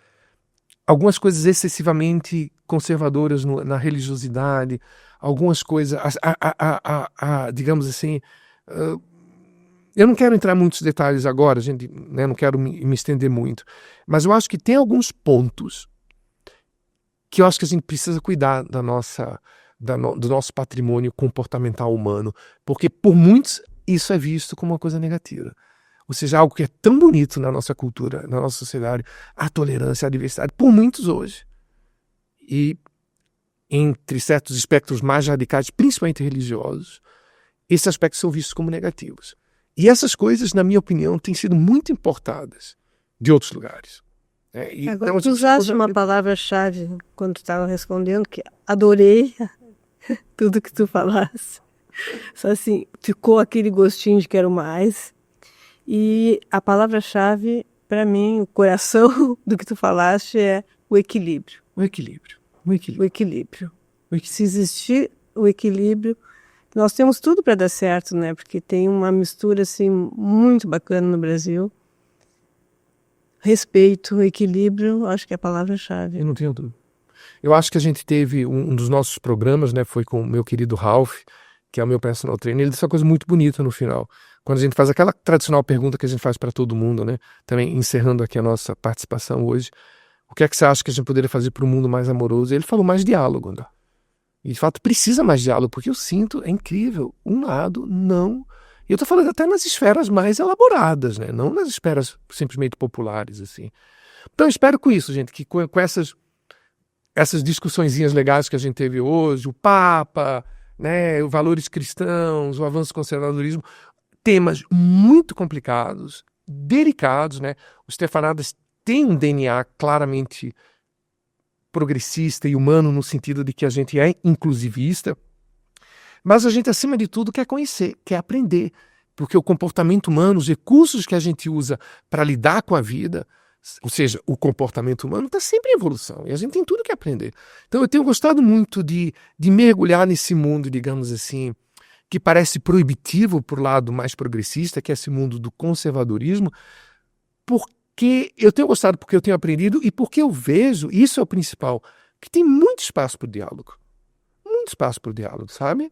algumas coisas excessivamente conservadoras na religiosidade, algumas coisas, digamos assim, eu não quero entrar em muitos detalhes agora, gente, né, não quero me estender muito, mas eu acho que tem alguns pontos que eu acho que a gente precisa cuidar do nosso patrimônio comportamental humano, porque por muitos isso é visto como uma coisa negativa. Ou seja, algo que é tão bonito na nossa cultura, na nossa sociedade, a tolerância, a diversidade, por muitos hoje. E entre certos espectros mais radicais, principalmente religiosos, esses aspectos são vistos como negativos. E essas coisas, na minha opinião, têm sido muito importadas de outros lugares. Agora, então, tu usaste uma palavra-chave quando tu estava respondendo, que adorei tudo que tu falaste. Só assim, ficou aquele gostinho de quero mais. E a palavra-chave, para mim, o coração do que tu falaste é o equilíbrio. O equilíbrio. O O equilíbrio. equilíbrio. Se existir o equilíbrio, nós temos tudo para dar certo, né? Porque tem uma mistura assim muito bacana no Brasil. Respeito, equilíbrio, acho que é a palavra-chave. Eu não tenho dúvida. Eu acho que a gente teve um dos nossos programas, né? Foi com o meu querido Ralph, que é o meu personal trainer. Ele disse uma coisa muito bonita no final. Quando a gente faz aquela tradicional pergunta que a gente faz para todo mundo, né? Também encerrando aqui a nossa participação hoje. O que é que você acha que a gente poderia fazer para um mundo mais amoroso? Ele falou mais diálogo, André. E de fato precisa mais diálogo, porque eu sinto, é incrível, um lado não... E eu estou falando até nas esferas mais elaboradas, né? Não nas esferas simplesmente populares, assim. Então eu espero com isso, gente, que com essas discussõezinhas legais que a gente teve hoje, o Papa, né, os valores cristãos, o avanço do conservadorismo, temas muito complicados, delicados, né? Os Stefanadas têm um DNA claramente progressista e humano no sentido de que a gente é inclusivista, mas a gente, acima de tudo, quer conhecer, quer aprender, porque o comportamento humano, os recursos que a gente usa para lidar com a vida, ou seja, o comportamento humano está sempre em evolução e a gente tem tudo que aprender. Então eu tenho gostado muito de mergulhar nesse mundo, digamos assim, que parece proibitivo para o lado mais progressista, que é esse mundo do conservadorismo, porque eu tenho gostado, porque eu tenho aprendido e porque eu vejo, isso é o principal, que tem muito espaço para o diálogo. Muito espaço para o diálogo, sabe?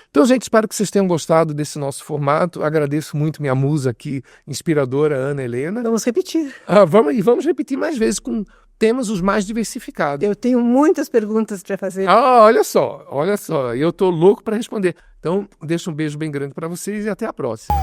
Então, gente, espero que vocês tenham gostado desse nosso formato. Agradeço muito minha musa aqui, inspiradora, Ana Helena. Vamos repetir. Vamos repetir mais vezes com temas os mais diversificados. Eu tenho muitas perguntas para fazer. Olha só. Eu tô louco para responder. Então, deixo um beijo bem grande para vocês e até a próxima.